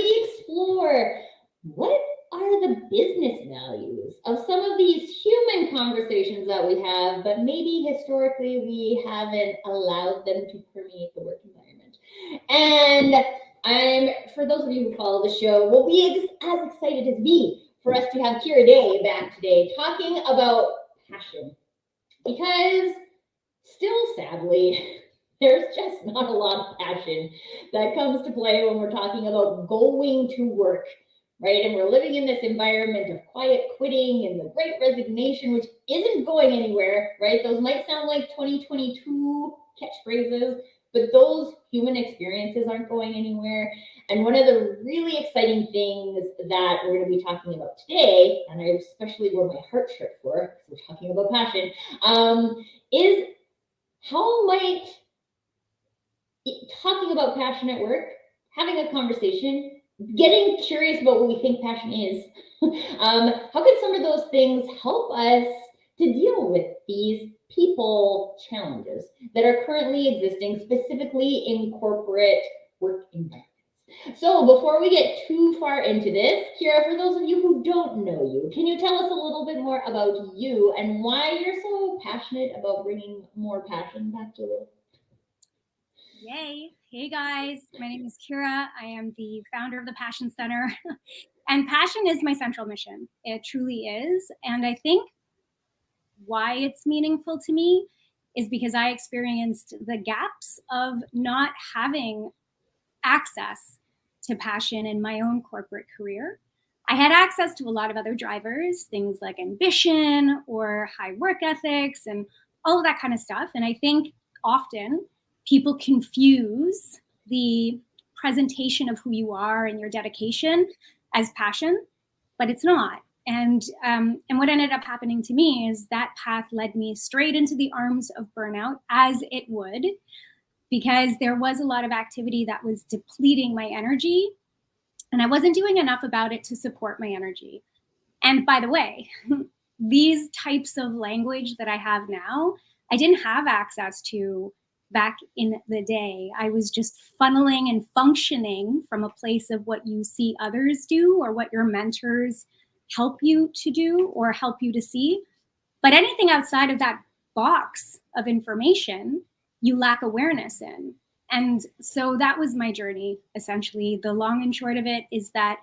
we explore what are the business values of some of these human conversations that we have, but maybe historically we haven't allowed them to permeate the work environment. And for those of you who follow the show, will be as excited as me for us to have Kira Day back today talking about passion. Because still, sadly, there's just not a lot of passion that comes to play when we're talking about going to work, right? And we're living in this environment of quiet quitting and the great resignation, which isn't going anywhere, right? Those might sound like 2022 catchphrases, but those human experiences aren't going anywhere. And one of the really exciting things that we're going to be talking about today, and I especially wore my heart shirt for, because we're talking about passion, is how might talking about passion at work, having a conversation, getting curious about what we think passion is, how can some of those things help us to deal with these people challenges that are currently existing specifically in corporate work environments? So before we get too far into this, Kira, for those of you who don't know you, can you tell us a little bit more about you and why you're so passionate about bringing more passion back to work? Yay. Hey guys, my name is Kira. I am the founder of the Passion Center. And passion is my central mission. It truly is. And I think why it's meaningful to me is because I experienced the gaps of not having access to passion in my own corporate career. I had access to a lot of other drivers, things like ambition or high work ethics and all of that kind of stuff. And I think often people confuse the presentation of who you are and your dedication as passion, but it's not. And what ended up happening to me is that path led me straight into the arms of burnout, as it would, because there was a lot of activity that was depleting my energy, and I wasn't doing enough about it to support my energy. And by the way, these types of language that I have now, I didn't have access to back in the day. I was just funneling and functioning from a place of what you see others do or what your mentors help you to do or help you to see. But anything outside of that box of information, you lack awareness in. And so that was my journey, essentially. The long and short of it is that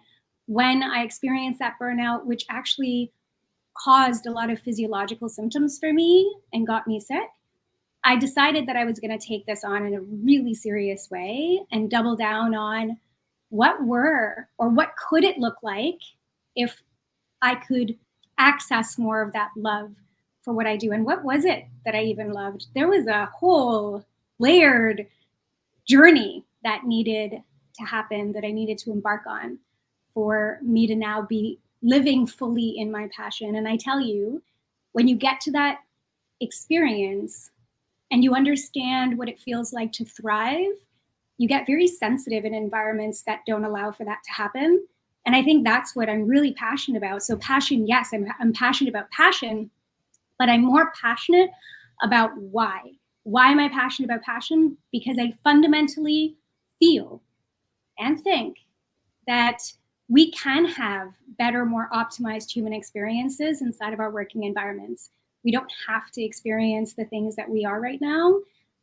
when I experienced that burnout, which actually caused a lot of physiological symptoms for me and got me sick, I decided that I was going to take this on in a really serious way and double down on what could it look like if I could access more of that love for what I do. And what was it that I even loved? There was a whole layered journey that needed to happen, that I needed to embark on for me to now be living fully in my passion. And I tell you, when you get to that experience and you understand what it feels like to thrive, you get very sensitive in environments that don't allow for that to happen. And I think that's what I'm really passionate about. So passion, yes, I'm passionate about passion, but I'm more passionate about why. Why am I passionate about passion? Because I fundamentally feel and think that we can have better, more optimized human experiences inside of our working environments. We don't have to experience the things that we are right now.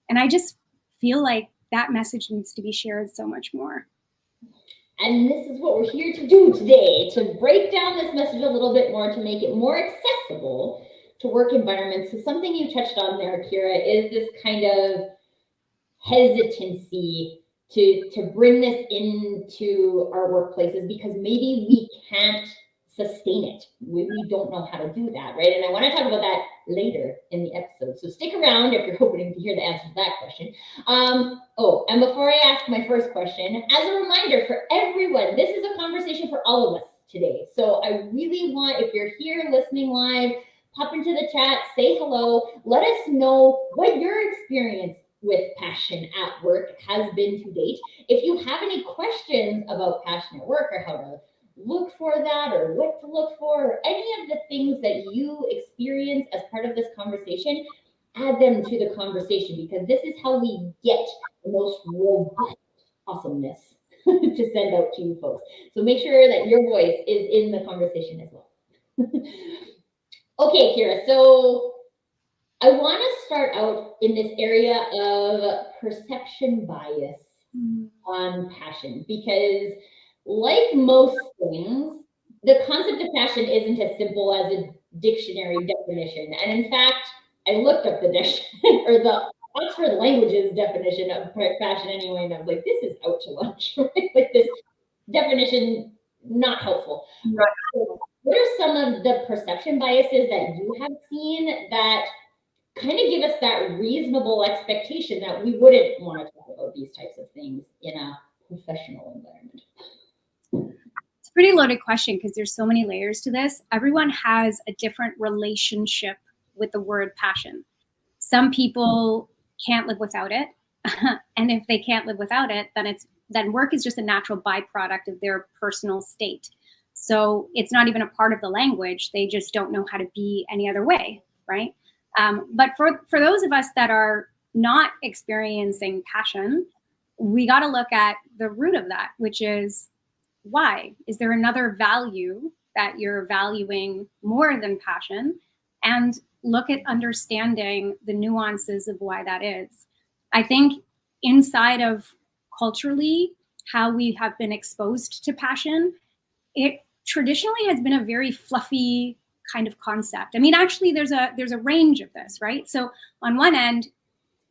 And I just feel like that message needs to be shared so much more. And this is what we're here to do today, to break down this message a little bit more, to make it more accessible to work environments. So something you touched on there, Kira, is this kind of hesitancy to bring this into our workplaces because maybe we can't sustain it. We don't know how to do that, right? And I want to talk about that later in the episode. So stick around if you're hoping to hear the answer to that question. And before I ask my first question, as a reminder for everyone, this is a conversation for all of us today. So I really want, if you're here listening live, pop into the chat, say hello, let us know what your experience with passion at work has been to date. If you have any questions about passion at work or how to look for that or what to look for or any of the things that you experience as part of this conversation, add them to the conversation because this is how we get the most robust awesomeness to send out to you folks. So make sure that your voice is in the conversation as well. Okay, Kira, so I want to start out in this area of perception bias on passion, because like most things, the concept of passion isn't as simple as a dictionary definition. And in fact, I looked up the dictionary or the Oxford Languages definition of passion anyway, and I was like, this is out to lunch, right? Like this definition, not helpful. Right. So what are some of the perception biases that you have seen that kind of give us that reasonable expectation that we wouldn't want to talk about these types of things in a professional environment? It's a pretty loaded question because there's so many layers to this. Everyone has a different relationship with the word passion. Some people can't live without it. And if they can't live without it, then work is just a natural byproduct of their personal state. So it's not even a part of the language. They just don't know how to be any other way, right? But for those of us that are not experiencing passion, we got to look at the root of that, which is why? Is there another value that you're valuing more than passion? And look at understanding the nuances of why that is. I think inside of culturally how we have been exposed to passion, it traditionally has been a very fluffy kind of concept. I mean, actually, there's a range of this, right? So on one end,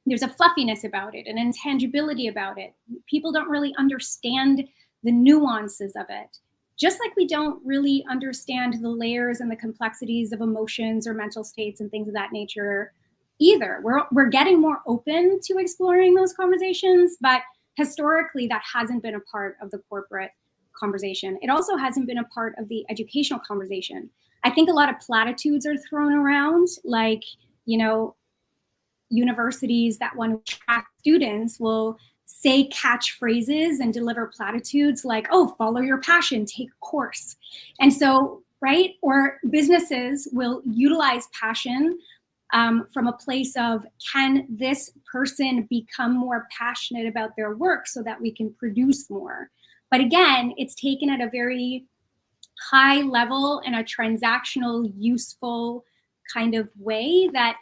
there's a fluffiness about it, an intangibility about it. People don't really understand the nuances of it. Just like we don't really understand the layers and the complexities of emotions or mental states and things of that nature either. We're getting more open to exploring those conversations, but historically that hasn't been a part of the corporate conversation. It also hasn't been a part of the educational conversation. I think a lot of platitudes are thrown around, like, universities that want to attract students will say catchphrases and deliver platitudes like, oh, follow your passion, take a course. And so, right? Or businesses will utilize passion from a place of, can this person become more passionate about their work so that we can produce more? But again, it's taken at a very high level and a transactional, useful kind of way that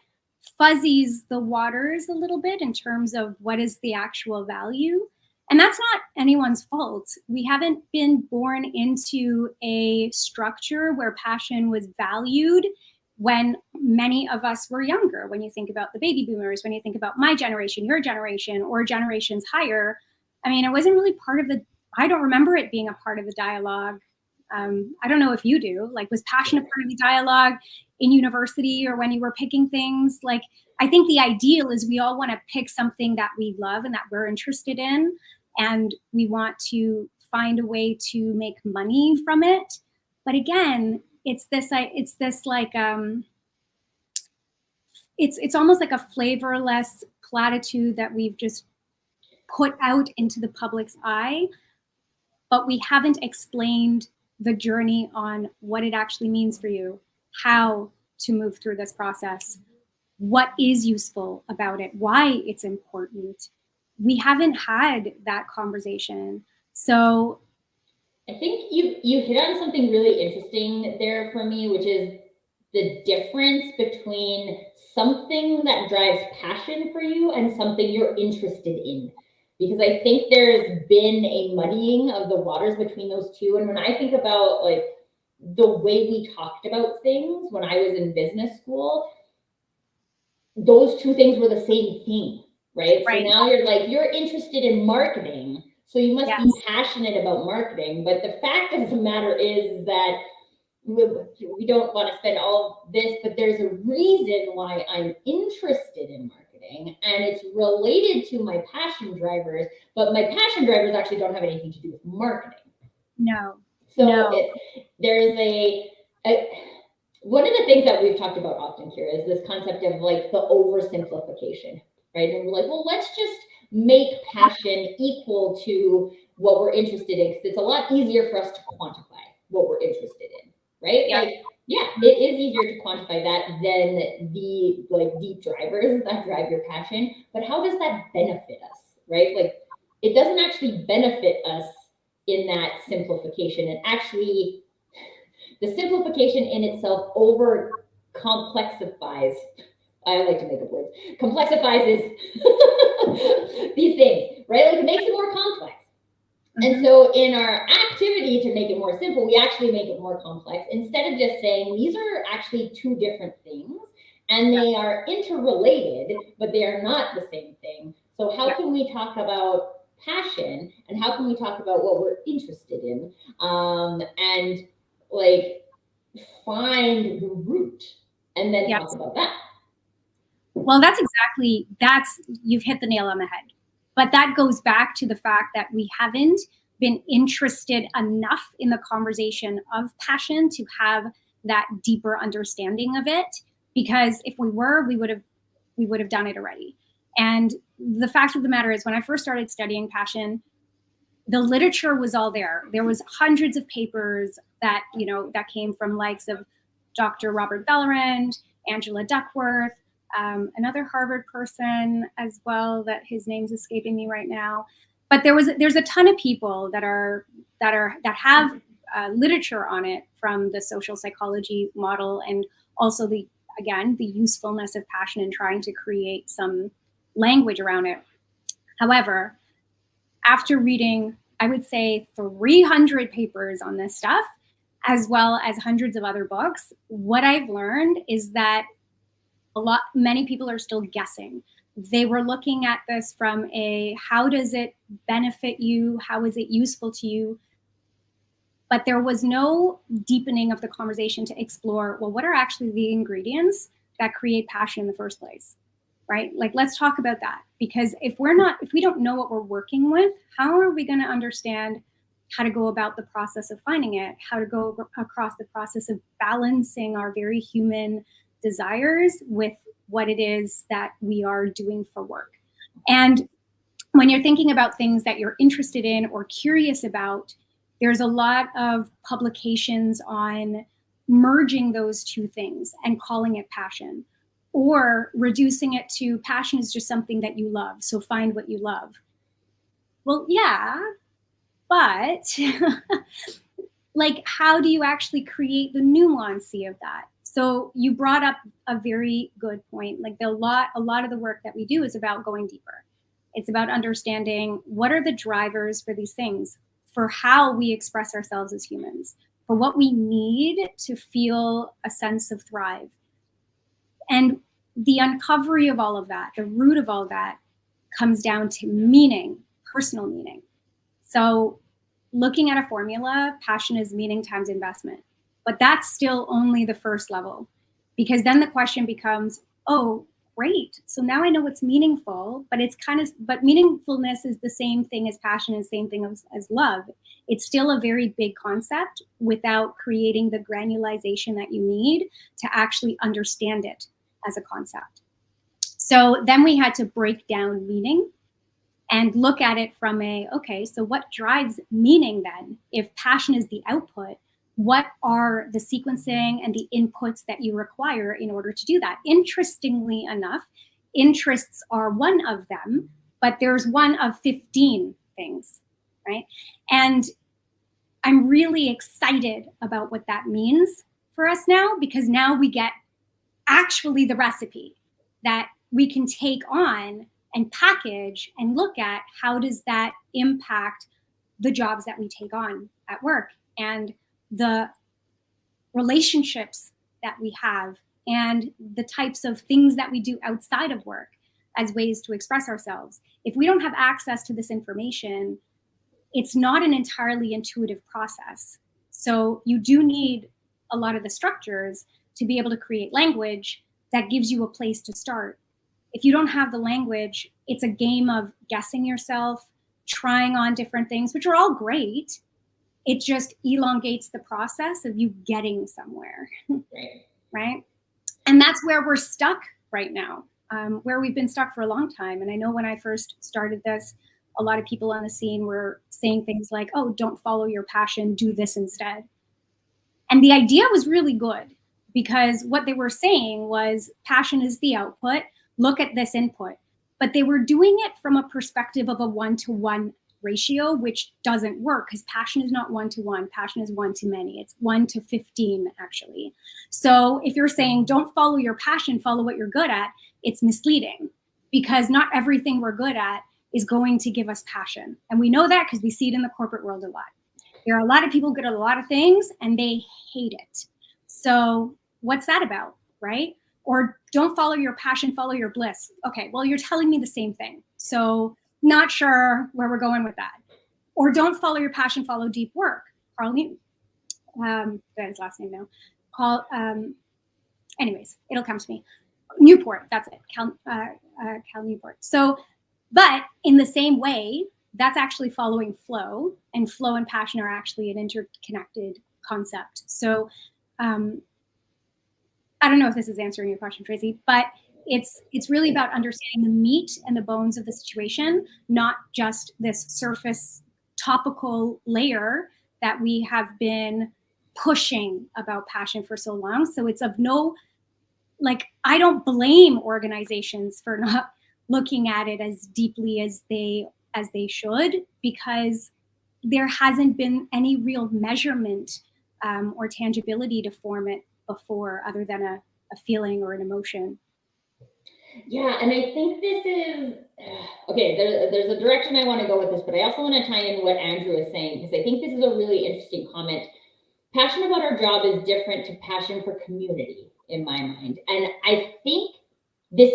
fuzzies the waters a little bit in terms of what is the actual value. And that's not anyone's fault. We haven't been born into a structure where passion was valued when many of us were younger. When you think about the baby boomers, when you think about my generation, your generation, or generations higher, I mean, it wasn't really part of I don't remember it being a part of the dialogue. I don't know if you do. Like, was passion a part of the dialogue in university or when you were picking things? Like, I think the ideal is we all want to pick something that we love and that we're interested in, and we want to find a way to make money from it. But again, it's almost like a flavorless platitude that we've just put out into the public's eye, but we haven't explained the journey on what it actually means for you, how to move through this process, what is useful about it, why it's important. We haven't had that conversation. So I think you hit on something really interesting there for me, which is the difference between something that drives passion for you and something you're interested in. Because I think there's been a muddying of the waters between those two. And when I think about like the way we talked about things when I was in business school, those two things were the same thing, right? So now you're interested in marketing, so you must be passionate about marketing. But the fact of the matter is that we don't want to spend all of this, but there's a reason why I'm interested in marketing, and it's related to my passion drivers, but my passion drivers actually don't have anything to do with marketing. No. So there's one of the things that we've talked about often here is this concept of like the oversimplification, right? And we're like, well, let's just make passion equal to what we're interested in, because it's a lot easier for us to quantify what we're interested in, right? Yeah. Like, yeah, it is easier to quantify that than the like deep drivers that drive your passion. But how does that benefit us, right? Like, it doesn't actually benefit us in that simplification. And actually, the simplification in itself over complexifies. I like to make up words. Complexifies is these things, right? Like it makes it more complex. And so in our activity to make it more simple, we actually make it more complex instead of just saying these are actually two different things and they are interrelated, but they are not the same thing. So how can we talk about passion and how can we talk about what we're interested in and like find the root and then talk about that? Well, you've hit the nail on the head. But that goes back to the fact that we haven't been interested enough in the conversation of passion to have that deeper understanding of it. Because if we were, we would have done it already. And the fact of the matter is, when I first started studying passion, the literature was all there. There was hundreds of papers that came from likes of Dr. Robert Bellarmine, Angela Duckworth, another Harvard person as well, that his name's escaping me right now. But there's a ton of people that have literature on it, from the social psychology model, and also the usefulness of passion in trying to create some language around it. However, after reading, I would say 300 papers on this stuff, as well as hundreds of other books, what I've learned is that many people are still guessing. They were looking at this from how does it benefit you? How is it useful to you? But there was no deepening of the conversation to explore, well, what are actually the ingredients that create passion in the first place, right? Like, let's talk about that. Because if we don't know what we're working with, how are we going to understand how to go about the process of finding it, how to go across the process of balancing our very human desires with what it is that we are doing for work. And when you're thinking about things that you're interested in or curious about, there's a lot of publications on merging those two things and calling it passion, or reducing it to passion is just something that you love, so find what you love. Well, yeah, but like, how do you actually create the nuance of that? So you brought up a very good point. Like, a lot of the work that we do is about going deeper. It's about understanding what are the drivers for these things, for how we express ourselves as humans, for what we need to feel a sense of thrive. And the uncovery of all of that, the root of all that, comes down to meaning, personal meaning. So looking at a formula, passion is meaning times investment. But that's still only the first level, because then the question becomes, oh, great. So now I know what's meaningful, but but meaningfulness is the same thing as passion, and same thing as love. It's still a very big concept without creating the granularization that you need to actually understand it as a concept. So then we had to break down meaning and look at it from so what drives meaning then? If passion is the output, what are the sequencing and the inputs that you require in order to do that? Interestingly enough, interests are one of them, but there's one of 15 things, right? And I'm really excited about what that means for us now, because now we get actually the recipe that we can take on and package and look at how does that impact the jobs that we take on at work, and the relationships that we have, and the types of things that we do outside of work as ways to express ourselves. If we don't have access to this information, it's not an entirely intuitive process. So you do need a lot of the structures to be able to create language that gives you a place to start. If you don't have the language, it's a game of guessing yourself, trying on different things, which are all great. It just elongates the process of you getting somewhere, right? And that's where we're stuck right now, where we've been stuck for a long time. And I know when I first started this, a lot of people on the scene were saying things like, oh, don't follow your passion, do this instead. And the idea was really good, because what they were saying was passion is the output, look at this input. But they were doing it from a perspective of a one-to-one ratio, which doesn't work because passion is not 1-to-1. Passion is 1-to-many. It's 1-to-15 actually. So if you're saying don't follow your passion, follow what you're good at, it's misleading because not everything we're good at is going to give us passion. And we know that because we see it in the corporate world a lot. There are a lot of people good at a lot of things and they hate it. So what's that about, right? Or don't follow your passion, follow your bliss. Okay, well, you're telling me the same thing. So not sure where we're going with that. Or don't follow your passion, follow deep work. Carl, his last name now. Anyways, it'll come to me. Newport, that's it, Cal Newport. So, but in the same way, that's actually following flow, and flow and passion are actually an interconnected concept. So I don't know if this is answering your question, Tracy, but it's really about understanding the meat and the bones of the situation, not just this surface topical layer that we have been pushing about passion for so long. So it's of no, like, I don't blame organizations for not looking at it as deeply as they should, because there hasn't been any real measurement or tangibility to form it before, other than a feeling or an emotion. Yeah, and I think this is okay. There's a direction I want to go with this, but I also want to tie in what Andrew is saying, because I think this is a really interesting comment. Passion about our job is different to passion for community in my mind, and I think this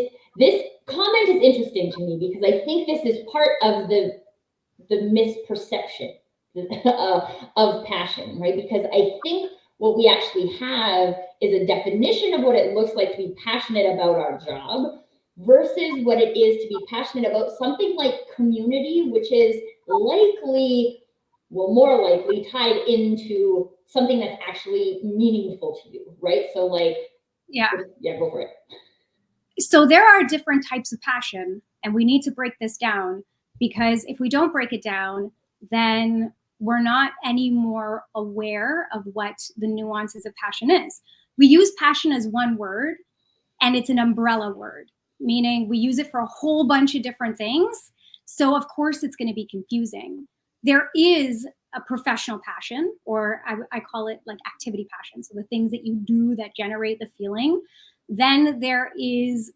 comment is interesting to me because I think this is part of the misperception of passion, right? Because I think what we actually have is a definition of what it looks like to be passionate about our job versus what it is to be passionate about something like community, which is likely, well, more likely tied into something that's actually meaningful to you, right? So like, yeah, go for it. So there are different types of passion, and we need to break this down, because if we don't break it down, then we're not any more aware of what the nuances of passion is. We use passion as one word, and it's an umbrella word, meaning we use it for a whole bunch of different things. So of course it's going to be confusing. There is a professional passion, or I call it like activity passion. So the things that you do that generate the feeling. Then there is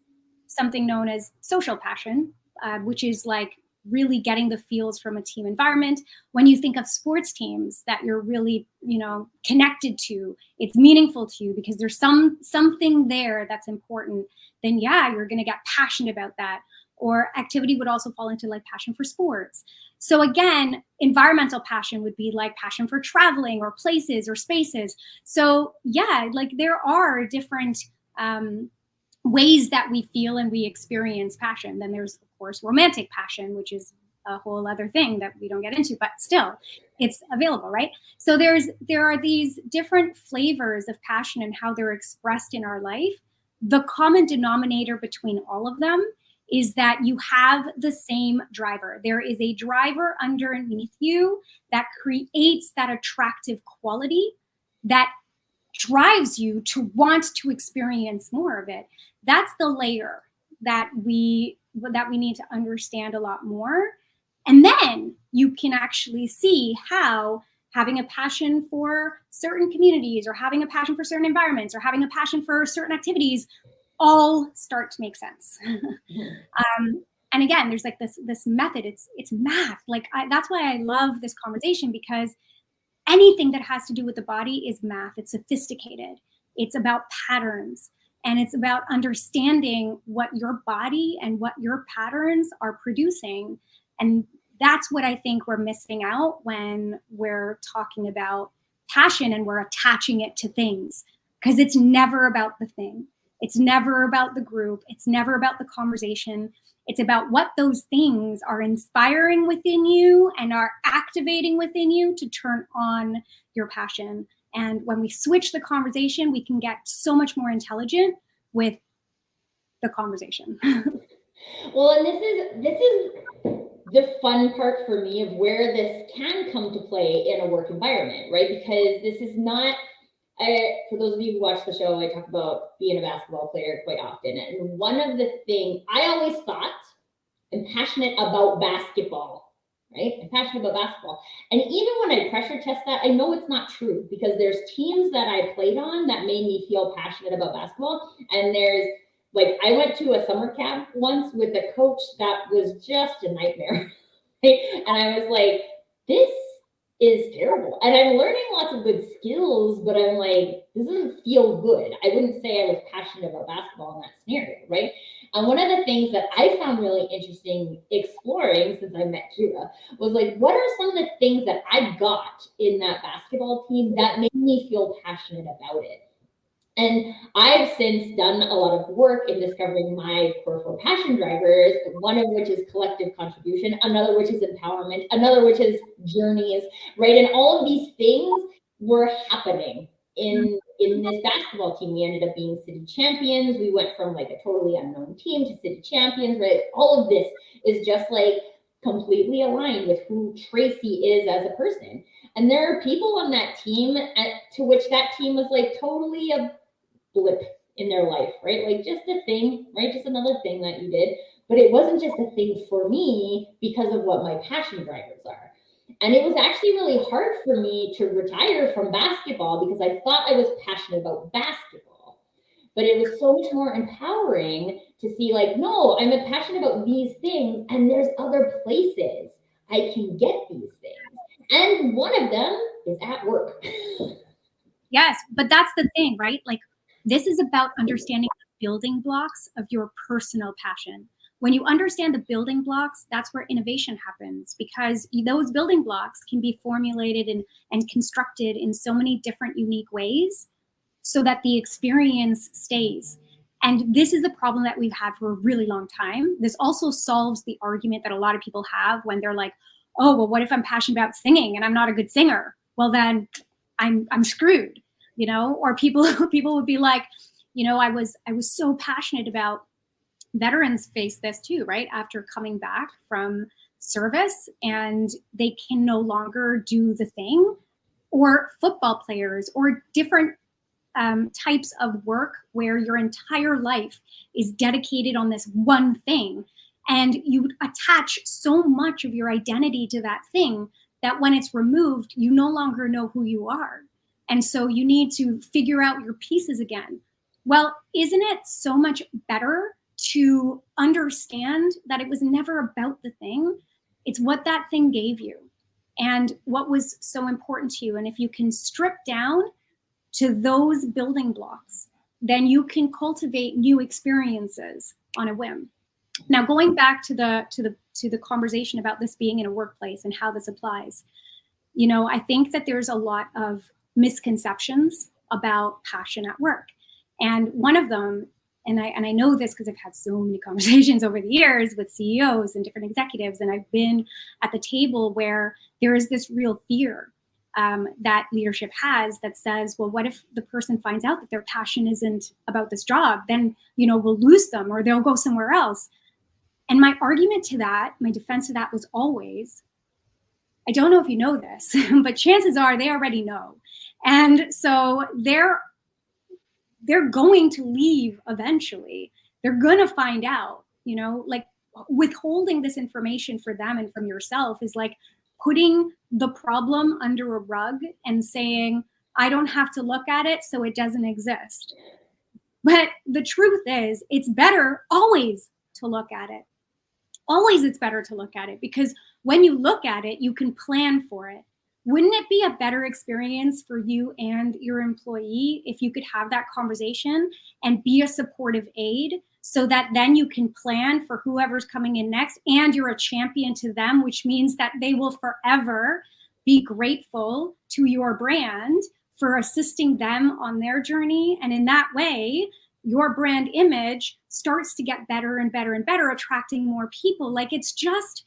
something known as social passion, which is like really getting the feels from a team environment. When you think of sports teams that you're really, connected to, it's meaningful to you because there's something there that's important, then yeah, you're going to get passionate about that. Or activity would also fall into like passion for sports. So again, environmental passion would be like passion for traveling or places or spaces. So yeah, like there are different ways that we feel and we experience passion. Then there's, of course, romantic passion, which is a whole other thing that we don't get into, but still it's available, right? So there are these different flavors of passion and how they're expressed in our life. The common denominator between all of them is that you have the same driver. There is a driver underneath you that creates that attractive quality that drives you to want to experience more of it. That's the layer that we need to understand a lot more. And then you can actually see how having a passion for certain communities, or having a passion for certain environments, or having a passion for certain activities all start to make sense. And again, there's like this method. It's math. Like that's why I love this conversation, because anything that has to do with the body is math. It's sophisticated. It's about patterns, and it's about understanding what your body and what your patterns are producing. And that's what I think we're missing out when we're talking about passion and we're attaching it to things, because it's never about the thing. It's never about the group. It's never about the conversation. It's about what those things are inspiring within you and are activating within you to turn on your passion. And when we switch the conversation, we can get so much more intelligent with the conversation. Well, and this is the fun part for me of where this can come to play in a work environment, right? Because this is not, for those of you who watch the show, I talk about being a basketball player quite often. And one of the things I always thought, I'm passionate about basketball, right? I'm passionate about basketball. And even when I pressure test that, I know it's not true because there's teams that I played on that made me feel passionate about basketball. And there's like, I went to a summer camp once with a coach that was just a nightmare. And I was like, this is terrible. And I'm learning lots of good skills, but I'm like, this doesn't feel good. I wouldn't say I was passionate about basketball in that scenario, right? And one of the things that I found really interesting exploring since I met Kira was like, what are some of the things that I got in that basketball team that made me feel passionate about it? And I've since done a lot of work in discovering my core four passion drivers, one of which is collective contribution, another which is empowerment, another which is journeys, right? And all of these things were happening in this basketball team. We ended up being city champions. We went from like a totally unknown team to city champions, right? All of this is just like completely aligned with who Tracy is as a person. And there are people on that team to which that team was like totally a blip in their life, right? Like just a thing, right? Just another thing that you did. But it wasn't just a thing for me because of what my passion drivers are. And it was actually really hard for me to retire from basketball because I thought I was passionate about basketball. But it was so much more empowering to see, like, no, I'm passionate about these things, and there's other places I can get these things. And one of them is at work. Yes, but that's the thing, right? Like, this is about understanding the building blocks of your personal passion. When you understand the building blocks, that's where innovation happens, because those building blocks can be formulated and constructed in so many different unique ways so that the experience stays. And this is the problem that we've had for a really long time. This also solves the argument that a lot of people have when they're like, oh, well, what if I'm passionate about singing and I'm not a good singer? Well, then I'm screwed, you know? Or people would be like, you know, I was so passionate about, veterans face this too, right? After coming back from service and they can no longer do the thing, or football players, or different types of work where your entire life is dedicated on this one thing, and you attach so much of your identity to that thing that when it's removed, you no longer know who you are. And so you need to figure out your pieces again. Well, isn't it so much better to understand that it was never about the thing? It's what that thing gave you and what was so important to you. And if you can strip down to those building blocks, then you can cultivate new experiences on a whim. Now, going back to the conversation about this being in a workplace and how this applies, you know, I think that there's a lot of misconceptions about passion at work. And one of them, and I know this because I've had so many conversations over the years with CEOs and different executives, and I've been at the table where there is this real fear that leadership has that says, well, what if the person finds out that their passion isn't about this job? Then, you know, we'll lose them or they'll go somewhere else. And my argument to that, my defense to that was always, I don't know if you know this, but chances are they already know. And so they're going to leave eventually. They're going to find out, you know, like withholding this information for them and from yourself is like putting the problem under a rug and saying, I don't have to look at it, so it doesn't exist. But the truth is, it's better always to look at it. Always it's better to look at it, because when you look at it, you can plan for it. Wouldn't it be a better experience for you and your employee if you could have that conversation and be a supportive aid so that then you can plan for whoever's coming in next and you're a champion to them, which means that they will forever be grateful to your brand for assisting them on their journey. And in that way, your brand image starts to get better and better and better, attracting more people. Like, it's just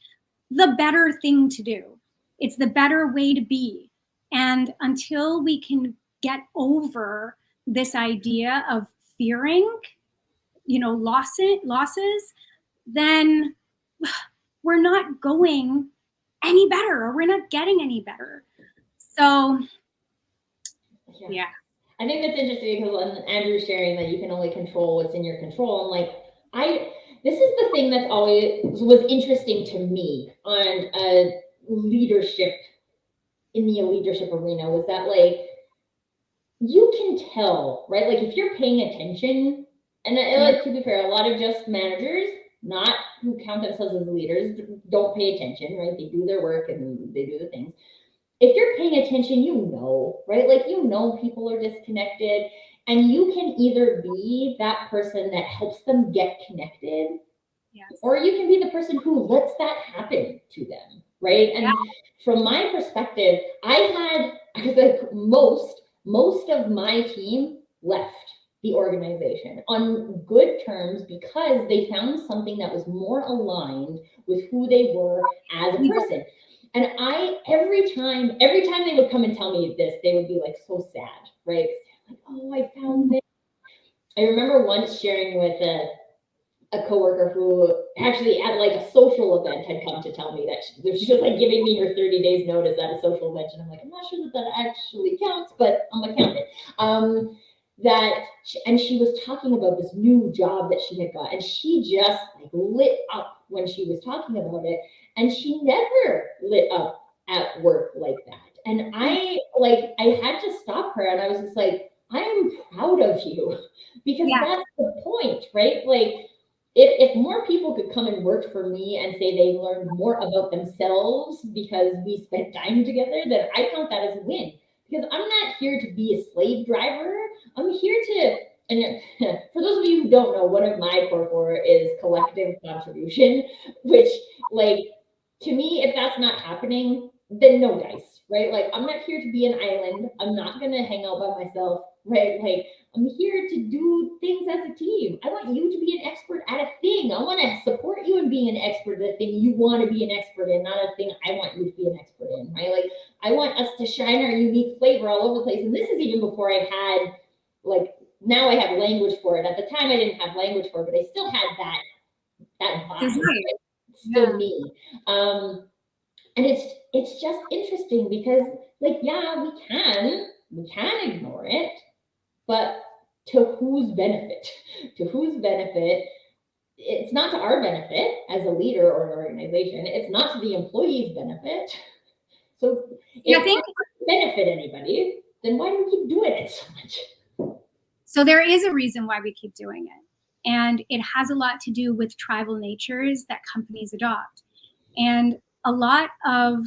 the better thing to do. It's the better way to be. And until we can get over this idea of fearing, you know, losses, then we're not going any better, or we're not getting any better. So, yeah. I think that's interesting because when Andrew's sharing that you can only control what's in your control, I'm like, this is the thing that's always was interesting to me on a leadership in the leadership arena was that like you can tell, right? Like if you're paying attention, and like to be fair, a lot of just managers, not who count themselves as leaders, don't pay attention, right? They do their work and they do the things. If you're paying attention, you know, right? Like you know people are disconnected, and you can either be that person that helps them get connected, Yes. or you can be the person who lets that happen to them, right? And from my perspective, I like most of my team left the organization on good terms because they found something that was more aligned with who they were as a person. And every time they would come and tell me this, they would be like so sad, right? Like, oh, I found this. I remember once sharing with a coworker who actually at like a social event had come to tell me that she was like giving me her 30 days notice at a social event. And I'm like, I'm not sure that actually counts, but I'm gonna count it. And she was talking about this new job that she had got, and she just like lit up when she was talking about it. And she never lit up at work like that. And I had to stop her, and I was just like, I am proud of you because that's the point, right? Like if more people could come and work for me and say they learned more about themselves because we spent time together, then I count that as a win. Because I'm not here to be a slave driver. I'm here to, and for those of you who don't know, one of my core four is collective contribution, which like, to me, if that's not happening, then no guys, right? Like I'm not here to be an island. I'm not gonna hang out by myself, right? Like I'm here to do things as a team. I want you to be an expert at a thing. I want to support you in being an expert at a thing you want to be an expert in, not a thing I want you to be an expert in, right? Like I want us to shine our unique flavor all over the place. And this is even before I had like, now I have language for it. At the time I didn't have language for it, but I still had that vibe. It's still me. And it's just interesting because like, yeah, we can ignore it, but to whose benefit? To whose benefit? It's not to our benefit as a leader or an organization. It's not to the employee's benefit. So if it doesn't benefit anybody, then why do we keep doing it so much? So there is a reason why we keep doing it. And it has a lot to do with tribal natures that companies adopt. And a lot of,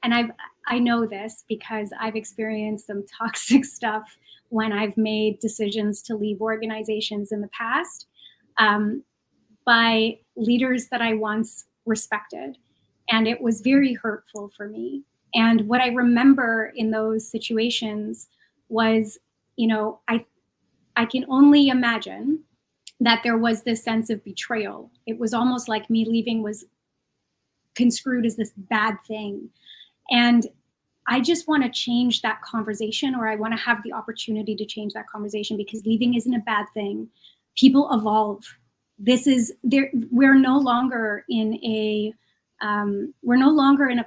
and I know this because I've experienced some toxic stuff when I've made decisions to leave organizations in the past by leaders that I once respected. And it was very hurtful for me. And what I remember in those situations was, you know, I can only imagine that there was this sense of betrayal. It was almost like me leaving was construed as this bad thing. And I just want to change that conversation, or I want to have the opportunity to change that conversation, because leaving isn't a bad thing. People evolve. We're no longer in a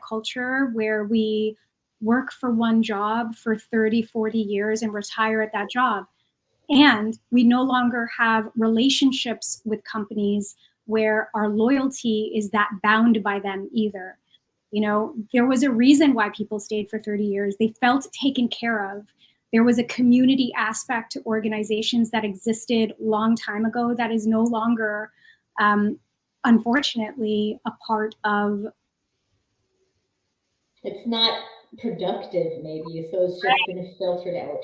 culture where we work for one job for 30, 40 years and retire at that job. And we no longer have relationships with companies where our loyalty is that bound by them either. You know, there was a reason why people stayed for 30 years. They felt taken care of. There was a community aspect to organizations that existed a long time ago that is no longer, unfortunately, a part of. It's not productive, maybe, so it's just been filtered out.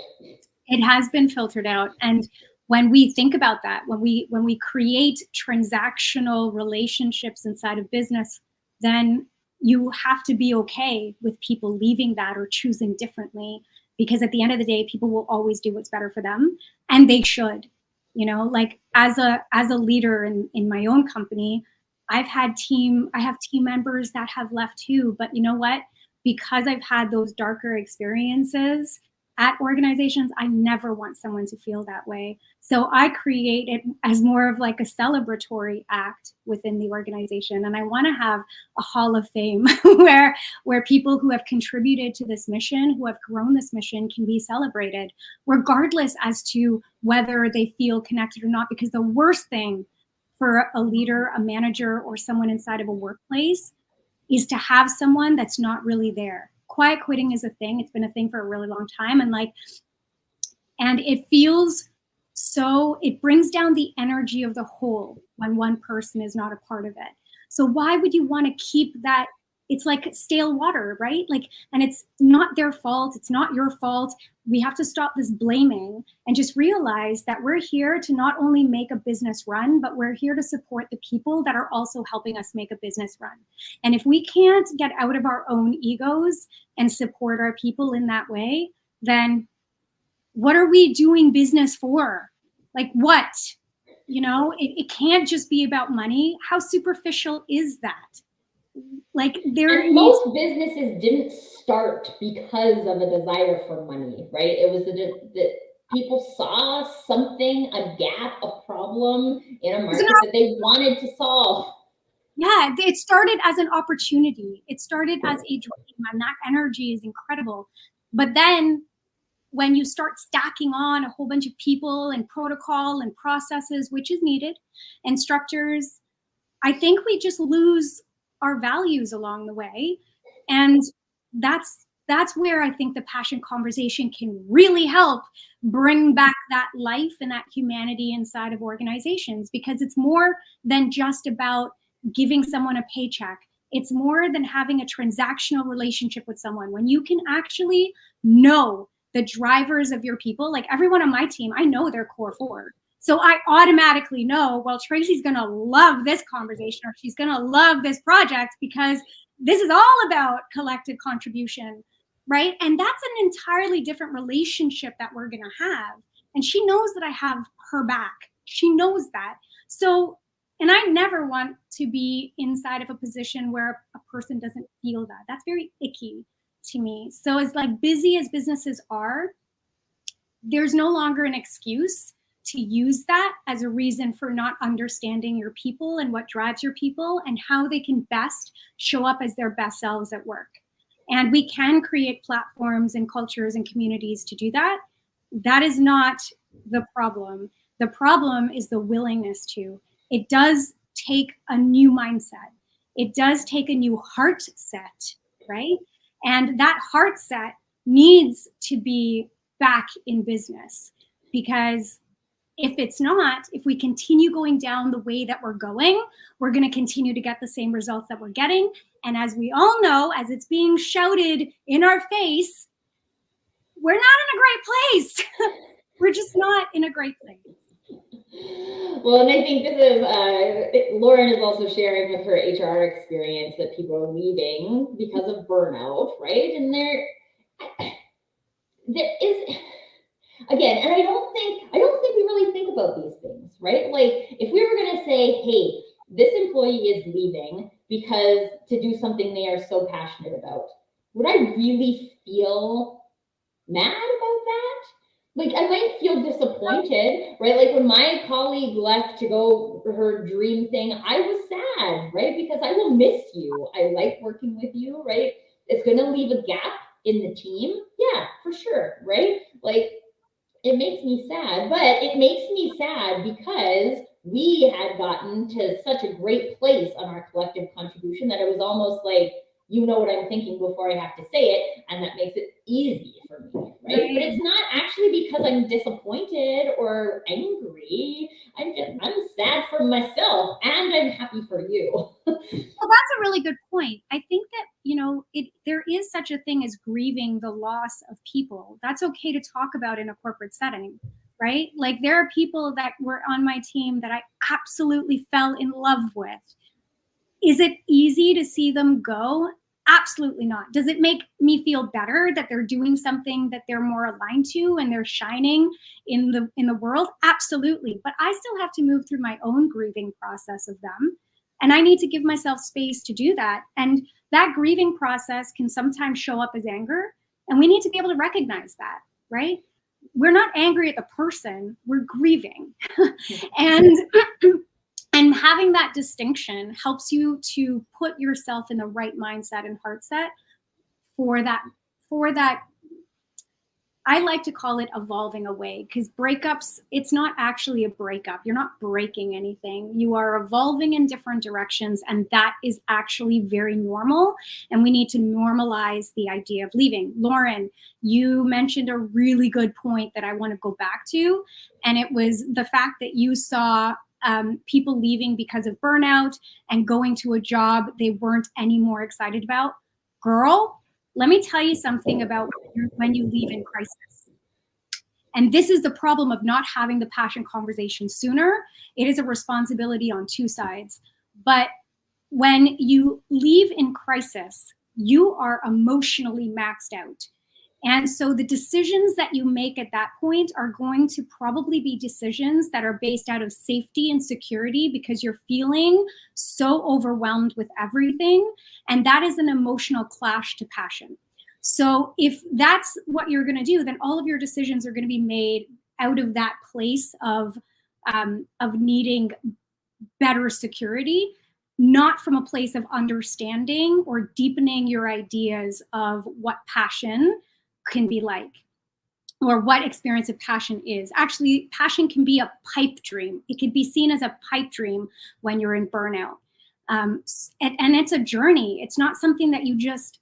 It has been filtered out. And when we think about that, when we create transactional relationships inside of business, then you have to be okay with people leaving that or choosing differently, because at the end of the day, people will always do what's better for them, and they should. You know, like as a leader in my own company, I have team members that have left too. But you know what? Because I've had those darker experiences at organizations, I never want someone to feel that way. So I create it as more of like a celebratory act within the organization. And I want to have a hall of fame where people who have contributed to this mission, who have grown this mission, can be celebrated, regardless as to whether they feel connected or not. Because the worst thing for a leader, a manager, or someone inside of a workplace is to have someone that's not really there. Quiet quitting is a thing. It's been a thing for a really long time. And it feels so, it brings down the energy of the whole when one person is not a part of it. So why would you want to keep that? It's like stale water, right? And it's not their fault. It's not your fault. We have to stop this blaming and just realize that we're here to not only make a business run, but we're here to support the people that are also helping us make a business run. And if we can't get out of our own egos and support our people in that way, then what are we doing business for? What? It can't just be about money. How superficial is that? And most businesses didn't start because of a desire for money, right? It was that people saw something, a gap, a problem in a market that they wanted to solve. Yeah, it started as an opportunity. It started as a dream, and that energy is incredible. But then when you start stacking on a whole bunch of people and protocol and processes, which is needed, and structures, I think we just lose our values along the way. And that's where I think the passion conversation can really help bring back that life and that humanity inside of organizations, because it's more than just about giving someone a paycheck. It's more than having a transactional relationship with someone. When you can actually know the drivers of your people, like everyone on my team, I know their core four. So I automatically know, well, Tracy's going to love this conversation, or she's going to love this project, because this is all about collective contribution, right? And that's an entirely different relationship that we're going to have. And she knows that I have her back. She knows that. So, and I never want to be inside of a position where a person doesn't feel that. That's very icky to me. So as busy as businesses are, there's no longer an excuse to use that as a reason for not understanding your people and what drives your people and how they can best show up as their best selves at work. And we can create platforms and cultures and communities to do that. That is not the problem. The problem is the willingness to. It does take a new mindset. It does take a new heart set, right? And that heart set needs to be back in business, because if it's not, if we continue going down the way that we're going, we're going to continue to get the same results that we're getting. And as we all know, as it's being shouted in our face, we're not in a great place. We're just not in a great place. Well, and I think this is, Lauren is also sharing with her HR experience that people are leaving because of burnout, right? And there is, again, and I don't think we really think about these things, right? If we were going to say, hey, this employee is leaving because to do something they are so passionate about, would I really feel mad about that? I might feel disappointed, right? When my colleague left to go for her dream thing, I was sad, right? Because I will miss you. I like working with you, right? It's going to leave a gap in the team. Yeah, for sure, right? It makes me sad, but it makes me sad because we had gotten to such a great place on our collective contribution that it was almost like, you know what I'm thinking before I have to say it, and that makes it easy for me, right? But it's not actually because I'm disappointed or angry. I'm sad for myself, and I'm happy for you. Well, that's a really good point. I think that, there is such a thing as grieving the loss of people. That's okay to talk about in a corporate setting, right? There are people that were on my team that I absolutely fell in love with. Is it easy to see them go? Absolutely not. Does it make me feel better that they're doing something that they're more aligned to and they're shining in the world? Absolutely. But I still have to move through my own grieving process of them. And I need to give myself space to do that. And that grieving process can sometimes show up as anger. And we need to be able to recognize that, right? We're not angry at the person, we're grieving. And having that distinction helps you to put yourself in the right mindset and heart set for that, I like to call it evolving away, because breakups, it's not actually a breakup. You're not breaking anything. You are evolving in different directions, and that is actually very normal. And we need to normalize the idea of leaving. Lauren, you mentioned a really good point that I want to go back to, and it was the fact that you saw people leaving because of burnout and going to a job they weren't any more excited about. Girl, let me tell you something about when you leave in crisis. And this is the problem of not having the passion conversation sooner. It is a responsibility on two sides. But when you leave in crisis, you are emotionally maxed out. And so the decisions that you make at that point are going to probably be decisions that are based out of safety and security, because you're feeling so overwhelmed with everything. And that is an emotional clash to passion. So if that's what you're going to do, then all of your decisions are going to be made out of that place of needing better security, not from a place of understanding or deepening your ideas of what passion can be like, or what experience of passion is. Actually, passion can be a pipe dream. It can be seen as a pipe dream when you're in burnout. And it's a journey. It's not something that you just,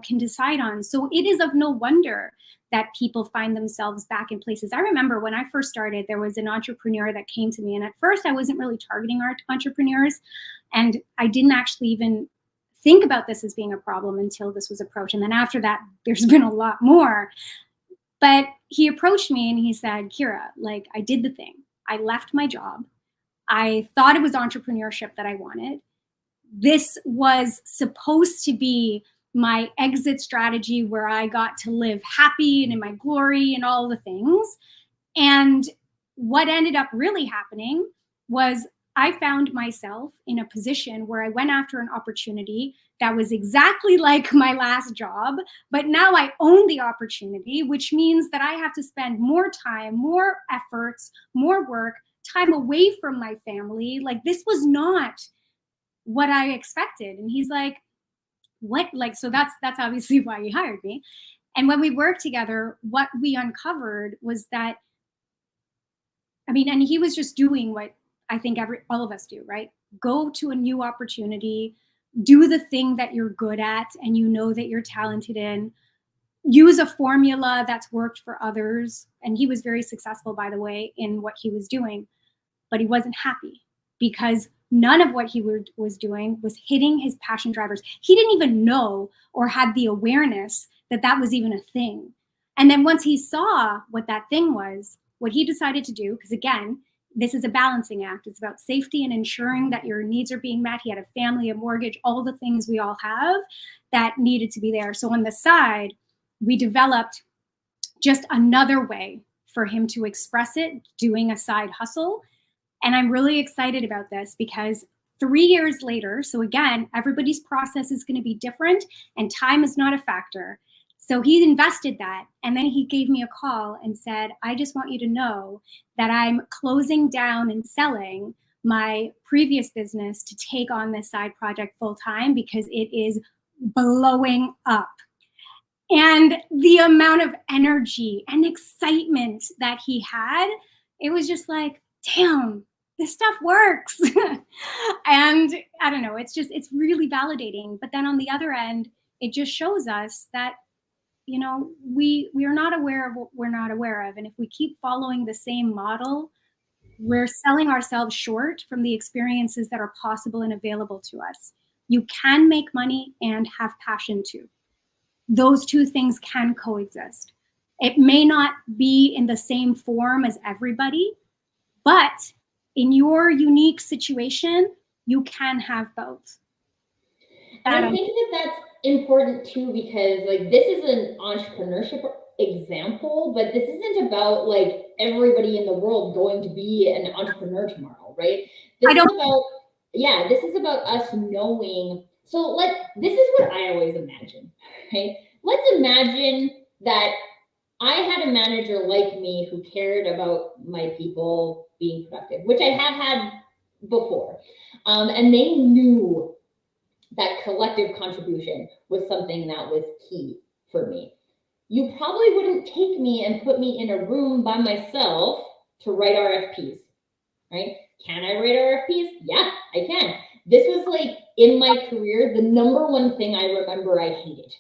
can decide on. So it is of no wonder that people find themselves back in places. I remember when I first started, there was an entrepreneur that came to me, and at first I wasn't really targeting entrepreneurs, and I didn't actually even think about this as being a problem until this was approached. And then after that, there's been a lot more. But he approached me and he said, Kira, like, I did the thing. I left my job. I thought it was entrepreneurship that I wanted. This was supposed to be my exit strategy where I got to live happy and in my glory and all the things. And what ended up really happening was I found myself in a position where I went after an opportunity that was exactly like my last job, but now I own the opportunity, which means that I have to spend more time, more efforts, more work, time away from my family. Like, this was not what I expected. And he's like, what? Like, so that's obviously why he hired me. And when we worked together, what we uncovered was that, and he was just doing what I think all of us do, right? Go to a new opportunity, do the thing that you're good at and that you're talented in, use a formula that's worked for others. And he was very successful, by the way, in what he was doing, but he wasn't happy because none of what he was doing was hitting his passion drivers. He didn't even know or had the awareness that that was even a thing. And then once he saw what that thing was, what he decided to do, because again, this is a balancing act. It's about safety and ensuring that your needs are being met. He had a family, a mortgage, all the things we all have that needed to be there. So on the side, we developed just another way for him to express it, doing a side hustle. And I'm really excited about this because 3 years later, so again, everybody's process is going to be different and time is not a factor. So he invested that, and then he gave me a call and said, I just want you to know that I'm closing down and selling my previous business to take on this side project full time because it is blowing up. And the amount of energy and excitement that he had, it was just like, damn, this stuff works. And I don't know, it's really validating. But then on the other end, it just shows us that, we are not aware of what we're not aware of. And if we keep following the same model, we're selling ourselves short from the experiences that are possible and available to us. You can make money and have passion too. Those two things can coexist. It may not be in the same form as everybody, but in your unique situation, you can have both. And I think that that's important too, because like this is an entrepreneurship example, but this isn't about like everybody in the world going to be an entrepreneur tomorrow, right? This is about us knowing. So this is what I always imagine, right? Let's imagine that I had a manager like me who cared about my people being productive, which I have had before. And they knew that collective contribution was something that was key for me. you probably wouldn't take me and put me in a room by myself to write RFPs, right? Can I write RFPs? Yeah, I can. This was like in my career, the number one thing I remember I hated,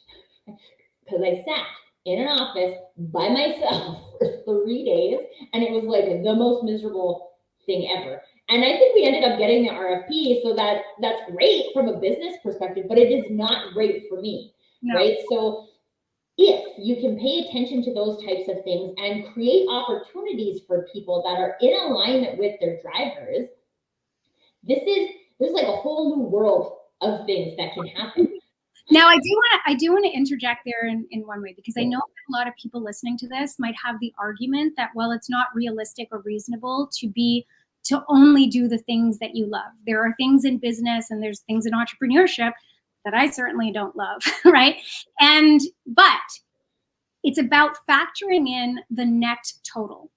because I sat in an office by myself for 3 days, and it was like the most miserable thing ever. And I think we ended up getting the RFP, so that's great from a business perspective, but it is not great for me, right? So if you can pay attention to those types of things and create opportunities for people that are in alignment with their drivers, there's like a whole new world of things that can happen. Now, I do want to interject there in one way, because I know that a lot of people listening to this might have the argument that, well, it's not realistic or reasonable to only do the things that you love. There are things in business and there's things in entrepreneurship that I certainly don't love, right? But it's about factoring in the net total.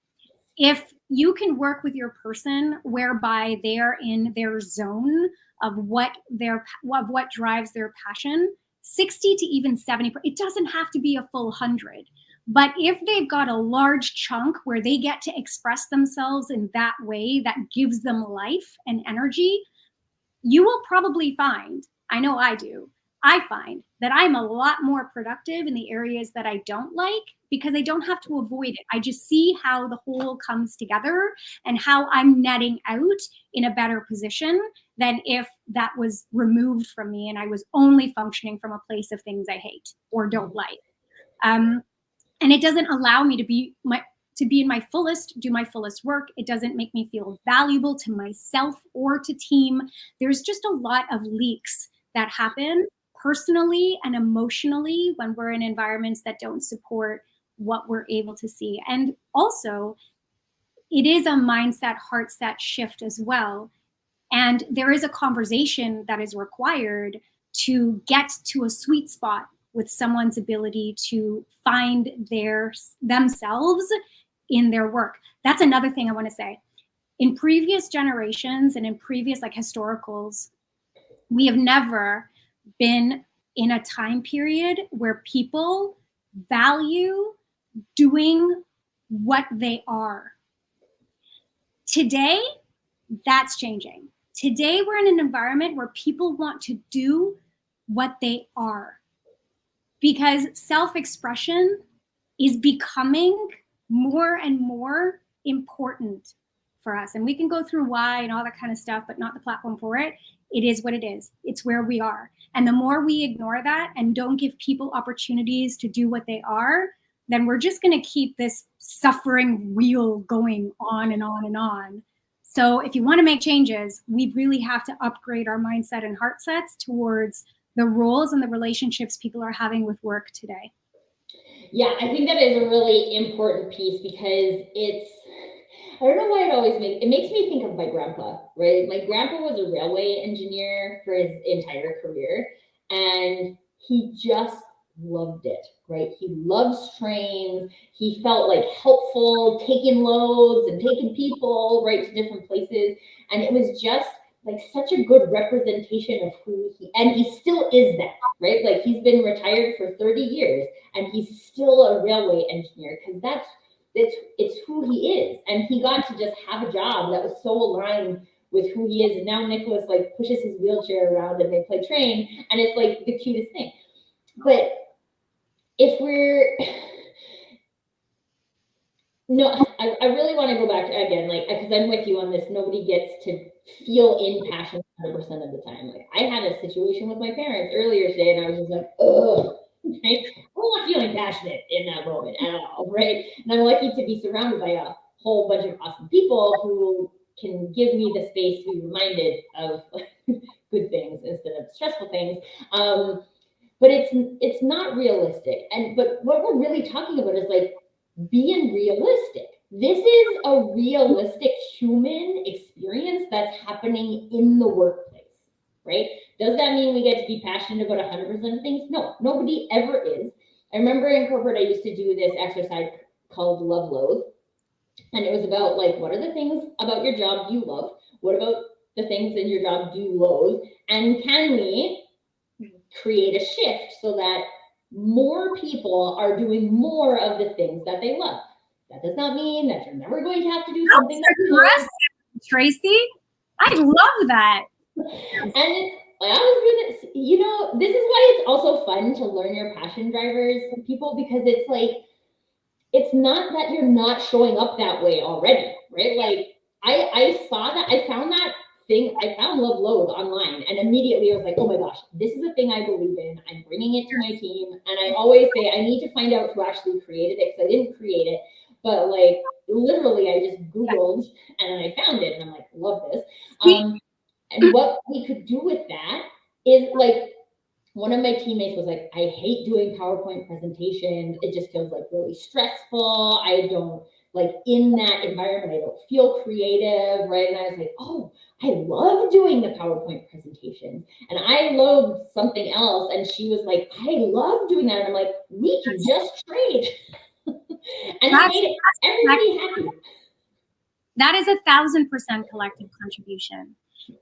If you can work with your person whereby they're in their zone of what drives their passion, 60 to even 70, it doesn't have to be a full 100. But if they've got a large chunk where they get to express themselves in that way that gives them life and energy, you will probably find, I know I do, I find that I'm a lot more productive in the areas that I don't like, because I don't have to avoid it. I just see how the whole comes together and how I'm netting out in a better position than if that was removed from me and I was only functioning from a place of things I hate or don't like. And it doesn't allow me to be in my fullest, do my fullest work. It doesn't make me feel valuable to myself or to team. There's just a lot of leaks that happen personally and emotionally when we're in environments that don't support what we're able to see. And also, it is a mindset, heart set shift as well. And there is a conversation that is required to get to a sweet spot with someone's ability to find themselves in their work. That's another thing I want to say. In previous generations and in previous historicals, we have never been in a time period where people value doing what they are. Today, that's changing. Today, we're in an environment where people want to do what they are, because self-expression is becoming more and more important for us. And we can go through why and all that kind of stuff, but not the platform for it. It is what it is. It's where we are. And the more we ignore that and don't give people opportunities to do what they are, then we're just going to keep this suffering wheel going on and on and on. So if you want to make changes, we really have to upgrade our mindset and heart sets towards the roles and the relationships people are having with work today. Yeah, I think that is a really important piece, because I don't know why it makes me think of my grandpa, right? My grandpa was a railway engineer for his entire career, and he just loved it, right? He loves trains. He felt like helpful, taking loads and taking people, right, to different places. And it was just like such a good representation of who and he still is that, right? Like, he's been retired for 30 years and he's still a railway engineer, because it's who he is. And he got to just have a job that was so aligned with who he is. And now Nicholas pushes his wheelchair around and they play train, and it's like the cutest thing. But if I really want to go back to, again, because I'm with you on this, nobody gets to feel in passion 100% of the time. I had a situation with my parents earlier today, and I was just like, ugh, right? I'm not feeling passionate in that moment at all, right? And I'm lucky to be surrounded by a whole bunch of awesome people who can give me the space to be reminded of good things instead of stressful things. But it's not realistic. But what we're really talking about is being realistic. This is a realistic human experience that's happening in the workplace, right? Does that mean we get to be passionate about 100% of things? No, nobody ever is. I remember in corporate, I used to do this exercise called Love Loathe. And it was about what are the things about your job you love? What about the things in your job do you loathe? And can we create a shift so that more people are doing more of the things that they love. That does not mean that you're never going to have to do something that you love. Tracy, I love that. And I was gonna, you know, this is why it's also fun to learn your passion drivers, people, because it's like, it's not that you're not showing up that way already, right? Like I saw that, I found that thing, I found Love Load online, and immediately I was like, oh my gosh, this is a thing I believe in. I'm bringing it to my team. And I always say, I need to find out who actually created it, because I didn't create it, but like literally I just Googled and I found it and I'm like, love this. And what we could do with that is like, one of my teammates was like, I hate doing PowerPoint presentations. It just feels like really stressful. I don't like, in that environment, I don't feel creative, right? And I was like, oh, I love doing the PowerPoint presentations. And I load something else. And she was like, I love doing that. And I'm like, we can just trade. And it made everybody happy. That is 1,000% collective contribution.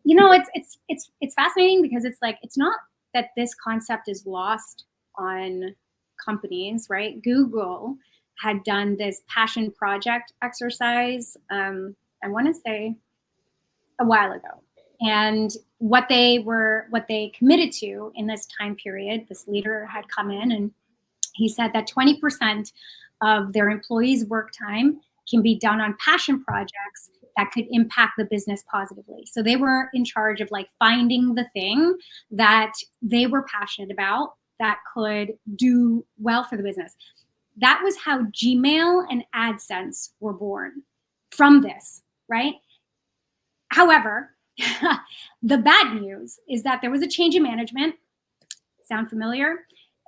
You know, it's fascinating, because it's like, it's not that this concept is lost on companies, right? Google had done this passion project exercise, I want to say a while ago. And what they committed to in this time period, this leader had come in and he said that 20% of their employees' work time can be done on passion projects that could impact the business positively. So they were in charge of like finding the thing that they were passionate about that could do well for the business. That was how Gmail and AdSense were born, from this, right? However, the bad news is that there was a change in management. Sound familiar?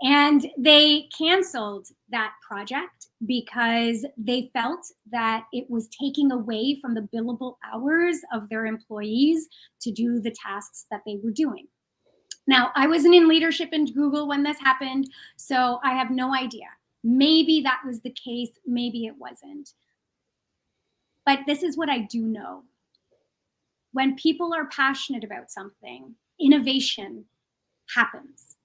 And they canceled that project because they felt that it was taking away from the billable hours of their employees to do the tasks that they were doing. Now, I wasn't in leadership in Google when this happened, so I have no idea. Maybe that was the case, maybe it wasn't. But this is what I do know. When people are passionate about something, innovation happens.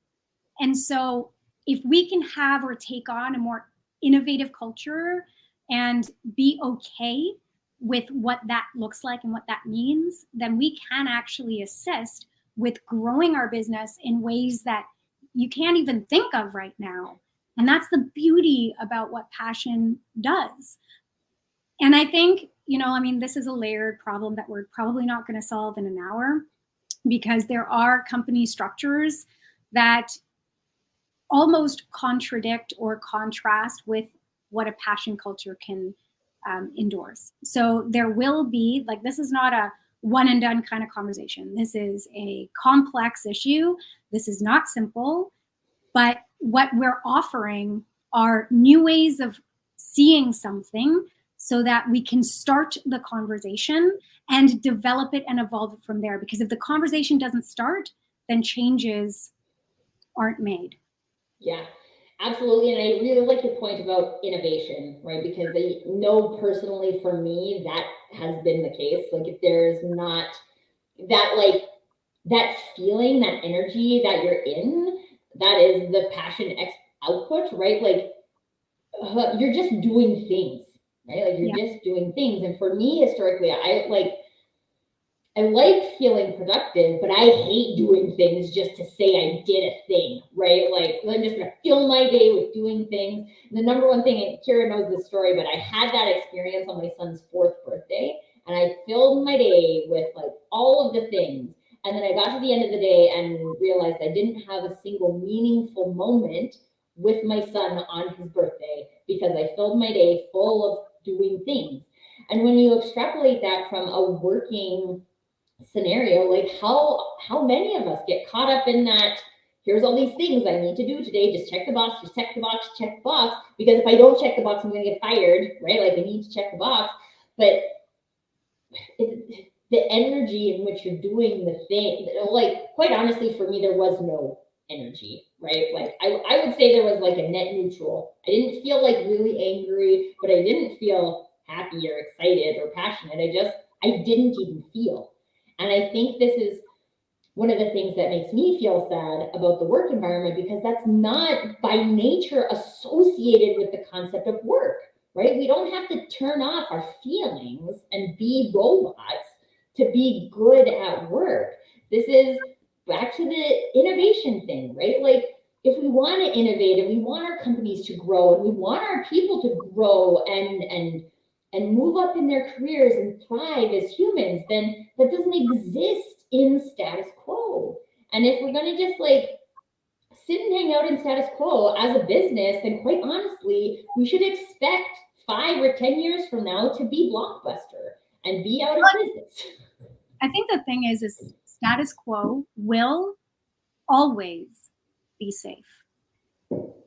And so if we can have or take on a more innovative culture and be okay with what that looks like and what that means, then we can actually assist with growing our business in ways that you can't even think of right now. And that's the beauty about what passion does. And I think, you know, I mean, this is a layered problem that we're probably not going to solve in an hour, because there are company structures that almost contradict or contrast with what a passion culture can endorse. So there will be, like, this is not a one and done kind of conversation. This is a complex issue. This is not simple, but what we're offering are new ways of seeing something so that we can start the conversation and develop it and evolve it from there. Because if the conversation doesn't start, then changes aren't made. Yeah, absolutely. And I really like your point about innovation, right? Because I know personally for me, that has been the case. Like, if there's not that, like, that feeling, that energy that you're in, that is the passion output, right? Like, you're just doing things, right? Like, you're just doing things. And for me, historically, I like feeling productive, but I hate doing things just to say I did a thing, right? Like, I'm just gonna fill my day with doing things. And the number one thing, and Kira knows this story, but I had that experience on my son's 4th birthday, and I filled my day with like all of the things. And then I got to the end of the day and realized I didn't have a single meaningful moment with my son on his birthday because I filled my day full of doing things. And when you extrapolate that from a working scenario, like, how many of us get caught up in that, here's all these things I need to do today, just check the box, just check the box, check the box, because if I don't check the box, I'm gonna get fired, right? Like, I need to check the box. But the energy in which you're doing the thing, like, quite honestly, for me, there was no energy, right? Like, I would say there was like a net neutral. I didn't feel like really angry, but I didn't feel happy or excited or passionate. I didn't even feel. And I think this is one of the things that makes me feel sad about the work environment, because that's not by nature associated with the concept of work, right? We don't have to turn off our feelings and be robots to be good at work. This is back to the innovation thing, right? Like, if we want to innovate and we want our companies to grow and we want our people to grow and move up in their careers and thrive as humans, then that doesn't exist in status quo. And if we're going to just like sit and hang out in status quo as a business, then quite honestly, we should expect 5 or 10 years from now to be Blockbuster and be out of business. I think the thing is status quo will always be safe.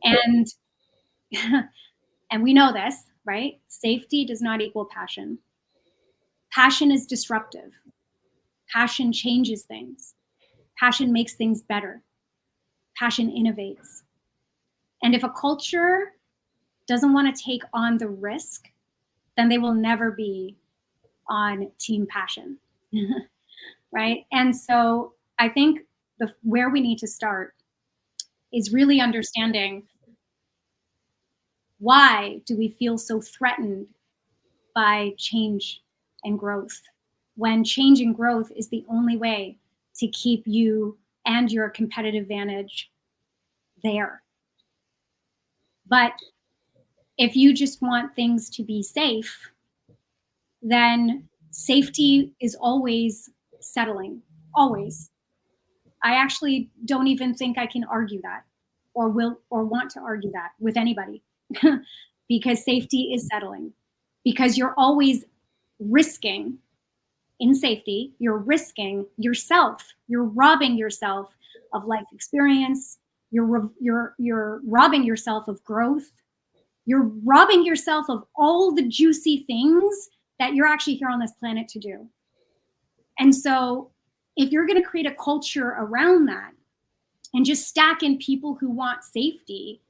And and we know this, right? Safety does not equal passion. Passion is disruptive. Passion changes things. Passion makes things better. Passion innovates. And if a culture doesn't want to take on the risk, then they will never be on team passion. Right? And so I think where we need to start is really understanding, why do we feel so threatened by change and growth, when change and growth is the only way to keep you and your competitive advantage there. But if you just want things to be safe, then safety is always settling, always. I actually don't even think I can argue that or want to argue that with anybody because safety is settling, because you're always risking in safety, you're risking yourself, you're robbing yourself of life experience, you're robbing yourself of growth, you're robbing yourself of all the juicy things that you're actually here on this planet to do. And so if you're going to create a culture around that and just stack in people who want safety,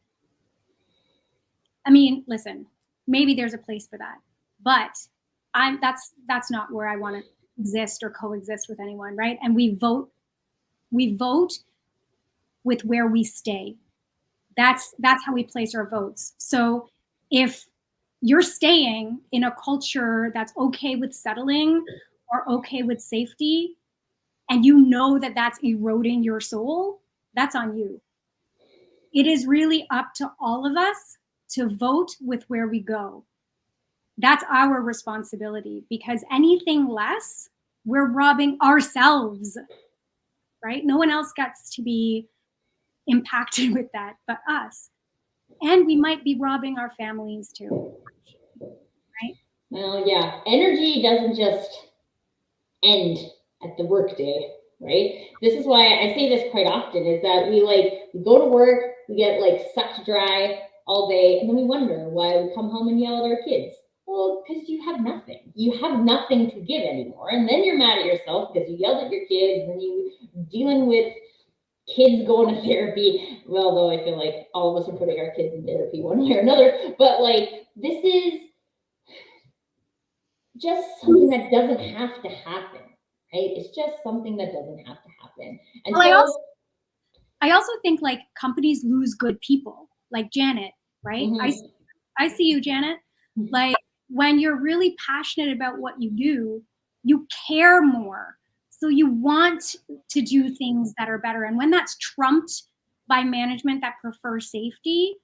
I mean, listen, maybe there's a place for that, but that's not where I want to exist or coexist with anyone, right? And we vote with where we stay. That's how we place our votes. So if you're staying in a culture that's okay with settling or okay with safety, and you know that that's eroding your soul, that's on you. It is really up to all of us to vote with where we go. That's our responsibility, because anything less, we're robbing ourselves, right? No one else gets to be impacted with that but us. And we might be robbing our families too, right? Well, yeah, energy doesn't just end at the workday, right? This is why I say this quite often, is that we go to work, we get like sucked dry all day, and then we wonder why we come home and yell at our kids. Well, because you have nothing. You have nothing to give anymore. And then you're mad at yourself because you yelled at your kids, and then you dealing with kids going to therapy. Well, though I feel like all of us are putting our kids in therapy one way or another, but like, this is just something that doesn't have to happen, right? It's just something that doesn't have to happen. And well, so I also think like companies lose good people, like Janet, right? Mm-hmm. I see you, Janet. Like, when you're really passionate about what you do, you care more. So you want to do things that are better. And when that's trumped by management that prefers safety,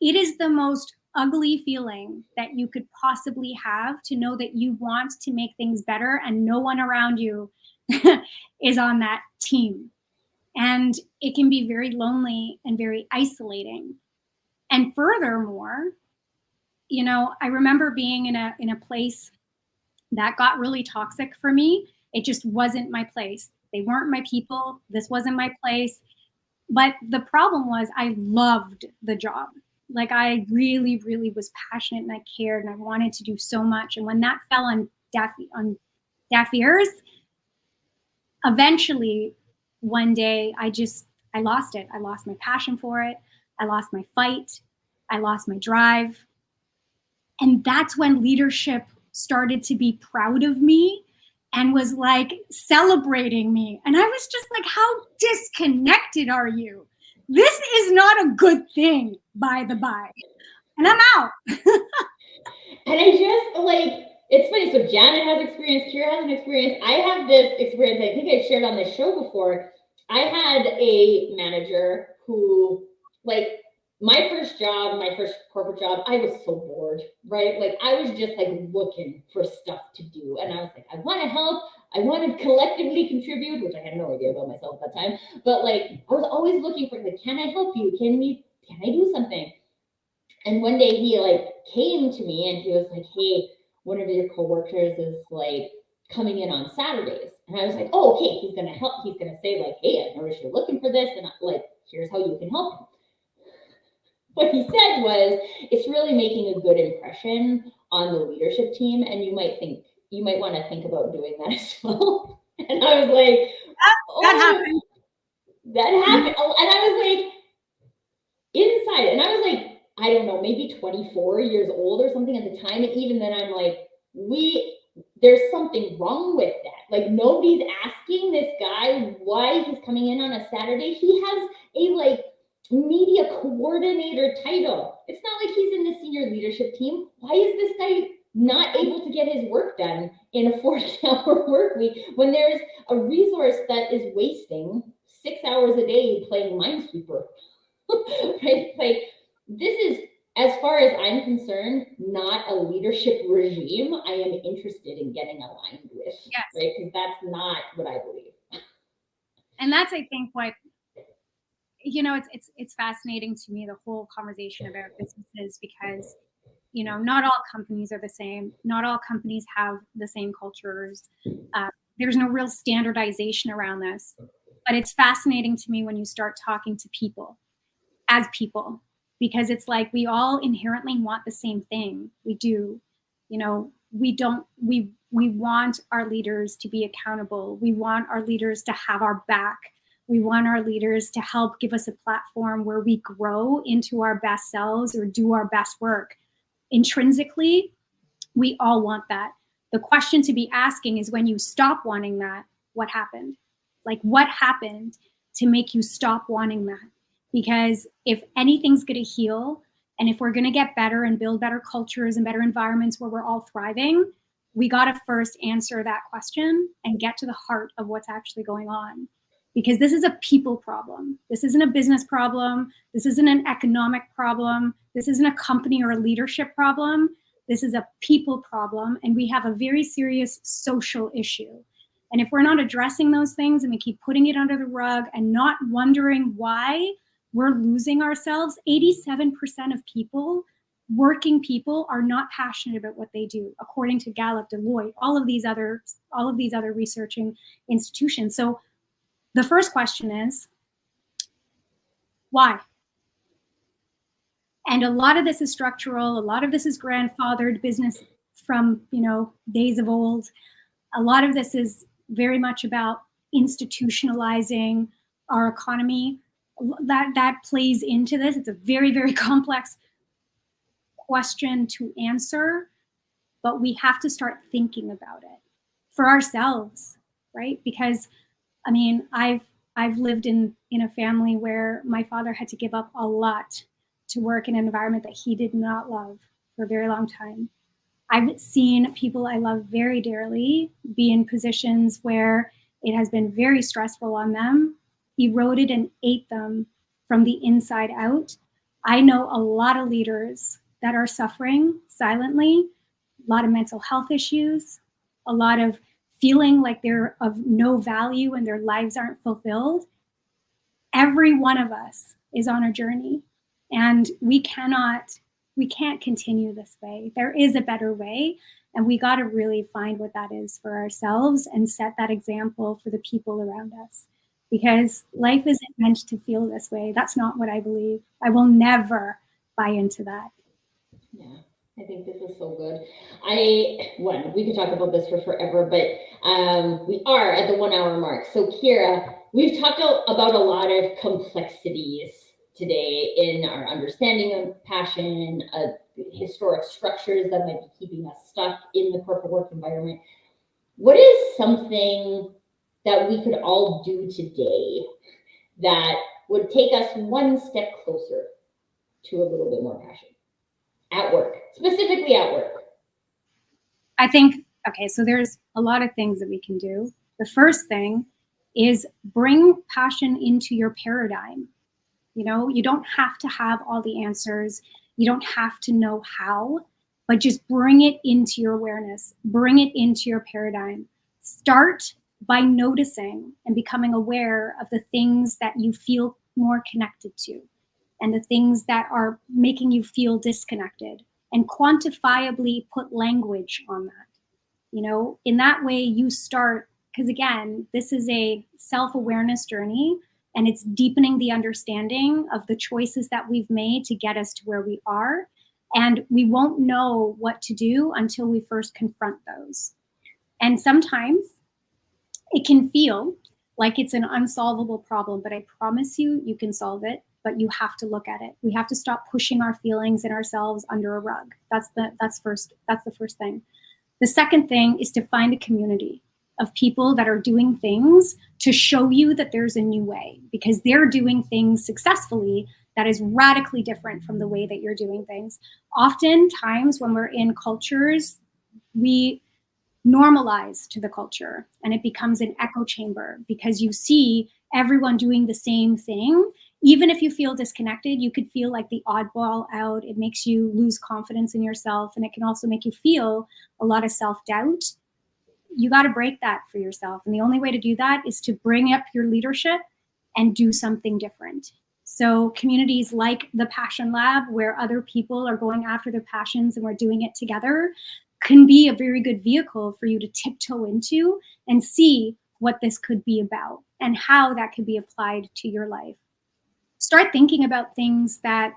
it is the most ugly feeling that you could possibly have, to know that you want to make things better and no one around you is on that team. And it can be very lonely and very isolating. And furthermore, you know, I remember being in a place that got really toxic for me. It just wasn't my place. They weren't my people. This wasn't my place. But the problem was, I loved the job. Like, I really, really was passionate, and I cared, and I wanted to do so much. And when that fell on deaf ears, eventually one day I lost it. I lost my passion for it. I lost my fight. I lost my drive. And that's when leadership started to be proud of me and was like celebrating me. And I was just like, how disconnected are you? This is not a good thing, by the by. And I'm out. And I just like, it's funny. So Janet has experience, Kira has an experience. I have this experience. I think I shared on this show before. I had a manager who, like, my first job, my first corporate job, I was so bored, right? Like, I was just like looking for stuff to do. And I was like, I want to help. I want to collectively contribute, which I had no idea about myself at that time. But like, I was always looking for, like, can I help you? Can I do something? And one day he like came to me and he was like, hey, one of your coworkers is like coming in on Saturdays. And I was like, oh, okay, he's gonna help. He's gonna say like, hey, I noticed you're looking for this, and like, here's how you can help him. What he said was, it's really making a good impression on the leadership team, and you might want to think about doing that as well. And I was like, that happened. That happened. And I was like, inside, and I was like, I don't know, maybe 24 years old or something at the time. And even then I'm like, there's something wrong with that. Like, nobody's asking this guy why he's coming in on a Saturday. He has a like media coordinator title. It's not like he's in the senior leadership team. Why is this guy not able to get his work done in a 40-hour work week when there's a resource that is wasting 6 hours a day playing Minesweeper? Right? Like, this is, as far as I'm concerned, not a leadership regime I am interested in getting aligned with. Yes. Right? Because that's not what I believe. And that's, I think, what, you know, it's fascinating to me, the whole conversation about businesses, because, you know, not all companies are the same. Not all companies have the same cultures. There's no real standardization around this. But it's fascinating to me when you start talking to people as people, because it's like we all inherently want the same thing. We do. You know, we want our leaders to be accountable. We want our leaders to have our back. We want our leaders to help give us a platform where we grow into our best selves or do our best work. Intrinsically, we all want that. The question to be asking is, when you stop wanting that, what happened? Like, what happened to make you stop wanting that? Because if anything's going to heal, and if we're going to get better and build better cultures and better environments where we're all thriving, we got to first answer that question and get to the heart of what's actually going on. Because this is a people problem. This isn't a business problem. This isn't an economic problem. This isn't a company or a leadership problem. This is a people problem. And we have a very serious social issue. And if we're not addressing those things and we keep putting it under the rug and not wondering why we're losing ourselves, 87% of people, working people, are not passionate about what they do, according to Gallup, Deloitte, all of these other researching institutions. So the first question is, why? And a lot of this is structural. A lot of this is grandfathered business from, you know, days of old. A lot of this is very much about institutionalizing our economy. That plays into this. It's a very, very complex question to answer, but we have to start thinking about it for ourselves, right? Because, I mean, I've lived in a family where my father had to give up a lot to work in an environment that he did not love for a very long time. I've seen people I love very dearly be in positions where it has been very stressful on them, eroded and ate them from the inside out. I know a lot of leaders that are suffering silently, a lot of mental health issues, a lot of feeling like they're of no value and their lives aren't fulfilled. Every one of us is on a journey, and we can't continue this way. There is a better way, and we got to really find what that is for ourselves and set that example for the people around us. Because life isn't meant to feel this way. That's not what I believe. I will never buy into that. Yeah, I think this is so good. We could talk about this for forever, but we are at the 1 hour mark. So Kira, we've talked about a lot of complexities today in our understanding of passion, historic structures that might be keeping us stuck in the corporate work environment. what is something that we could all do today that would take us one step closer to a little bit more passion at work, specifically at work? I think, okay, so there's a lot of things that we can do. The first thing is bring passion into your paradigm. You know, you don't have to have all the answers. You don't have to know how, but just bring it into your awareness, bring it into your paradigm. Start by noticing and becoming aware of the things that you feel more connected to and the things that are making you feel disconnected, and quantifiably put language on that. You know, in that way you start, because again, this is a self-awareness journey, and it's deepening the understanding of the choices that we've made to get us to where we are. And we won't know what to do until we first confront those. And sometimes it can feel like it's an unsolvable problem, but I promise you, you can solve it, but you have to look at it. We have to stop pushing our feelings and ourselves under a rug. That's the first thing. The second thing is to find a community of people that are doing things to show you that there's a new way, because they're doing things successfully that is radically different from the way that you're doing things. Oftentimes when we're in cultures, we normalize to the culture and it becomes an echo chamber because you see everyone doing the same thing. Even if you feel disconnected, you could feel like the oddball out. It makes you lose confidence in yourself, and it can also make you feel a lot of self-doubt. You got to break that for yourself. And the only way to do that is to bring up your leadership and do something different. So communities like the Passion Lab, where other people are going after their passions and we're doing it together, can be a very good vehicle for you to tiptoe into and see what this could be about and how that could be applied to your life. Start thinking about things that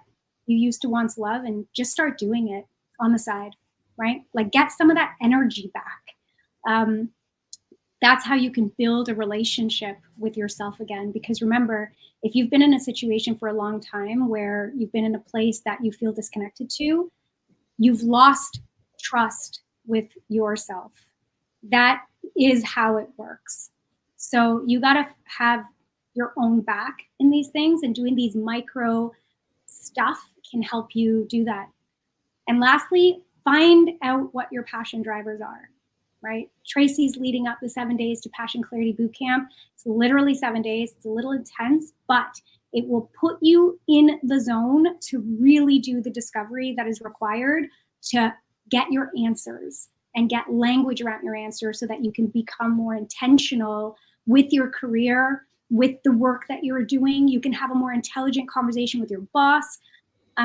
you used to once love and just start doing it on the side, right? Like get some of that energy back. That's how you can build a relationship with yourself again. Because remember, if you've been in a situation for a long time where you've been in a place that you feel disconnected to, you've lost trust with yourself. That is how it works. So you got to have your own back in these things, and doing these micro stuff can help you do that. And lastly, find out what your passion drivers are, right? Tracy's leading up the 7 days to Passion Clarity Bootcamp. It's literally 7 days. It's a little intense, but it will put you in the zone to really do the discovery that is required to get your answers and get language around your answers so that you can become more intentional with your career, with the work that you're doing. You can have a more intelligent conversation with your boss.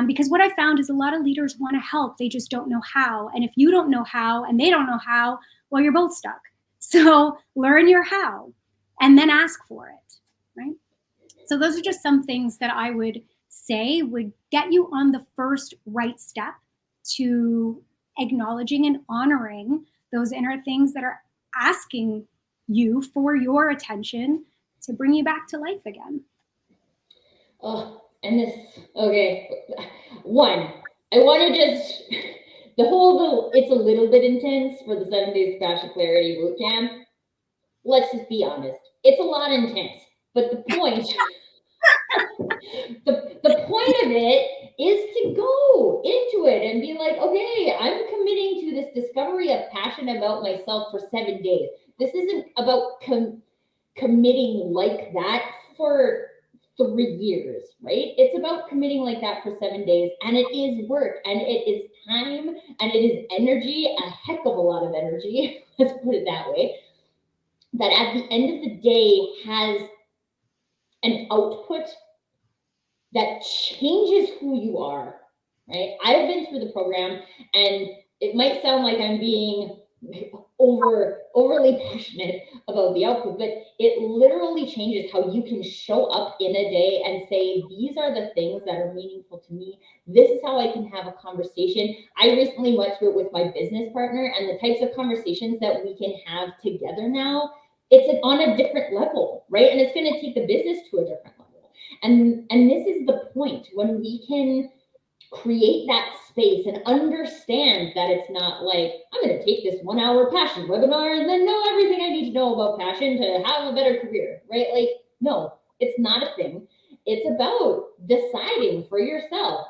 Because what I found is a lot of leaders want to help, they just don't know how. And if you don't know how and they don't know how, well, you're both stuck. So learn your how and then ask for it, right? So those are just some things that I would say would get you on the first right step to acknowledging and honoring those inner things that are asking you for your attention to bring you back to life again. Oh, and this, okay. One, I want to just, it's a little bit intense for the 7 days of Passion Clarity Bootcamp. Let's just be honest. It's a lot intense, but the point, the point of it is to go into it and be like, okay, I'm committing to this discovery of passion about myself for 7 days. This isn't about committing like that for 3 years, right? It's about committing like that for 7 days, and it is work, and it is time, and it is energy, a heck of a lot of energy, let's put it that way, that at the end of the day has an output that changes who you are, right? I've been through the program, and it might sound like I'm being overly passionate about the output, but it literally changes how you can show up in a day and say, these are the things that are meaningful to me. This is how I can have a conversation. I recently went through it with my business partner, and the types of conversations that we can have together now, it's on a different level, right? And it's going to take the business to a different level. And this is the point, when we can create that space and understand that it's not like, I'm going to take this 1 hour passion webinar and then know everything I need to know about passion to have a better career, right? Like, no, it's not a thing. It's about deciding for yourself,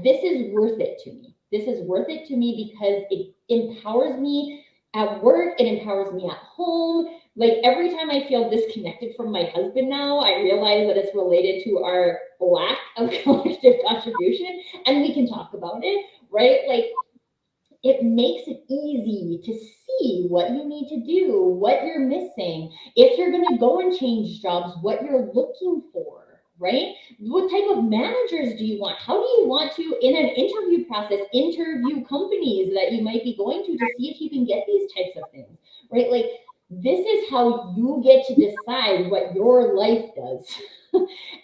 this is worth it to me. This is worth it to me because it empowers me at work. It empowers me at home. Like every time I feel disconnected from my husband now, I realize that it's related to our lack of collective contribution, and we can talk about it, right? Like it makes it easy to see what you need to do, what you're missing, if you're going to go and change jobs, what you're looking for, right? What type of managers do you want? How do you want to, in an interview process, interview companies that you might be going to see if you can get these types of things, right? Like this is how you get to decide what your life does.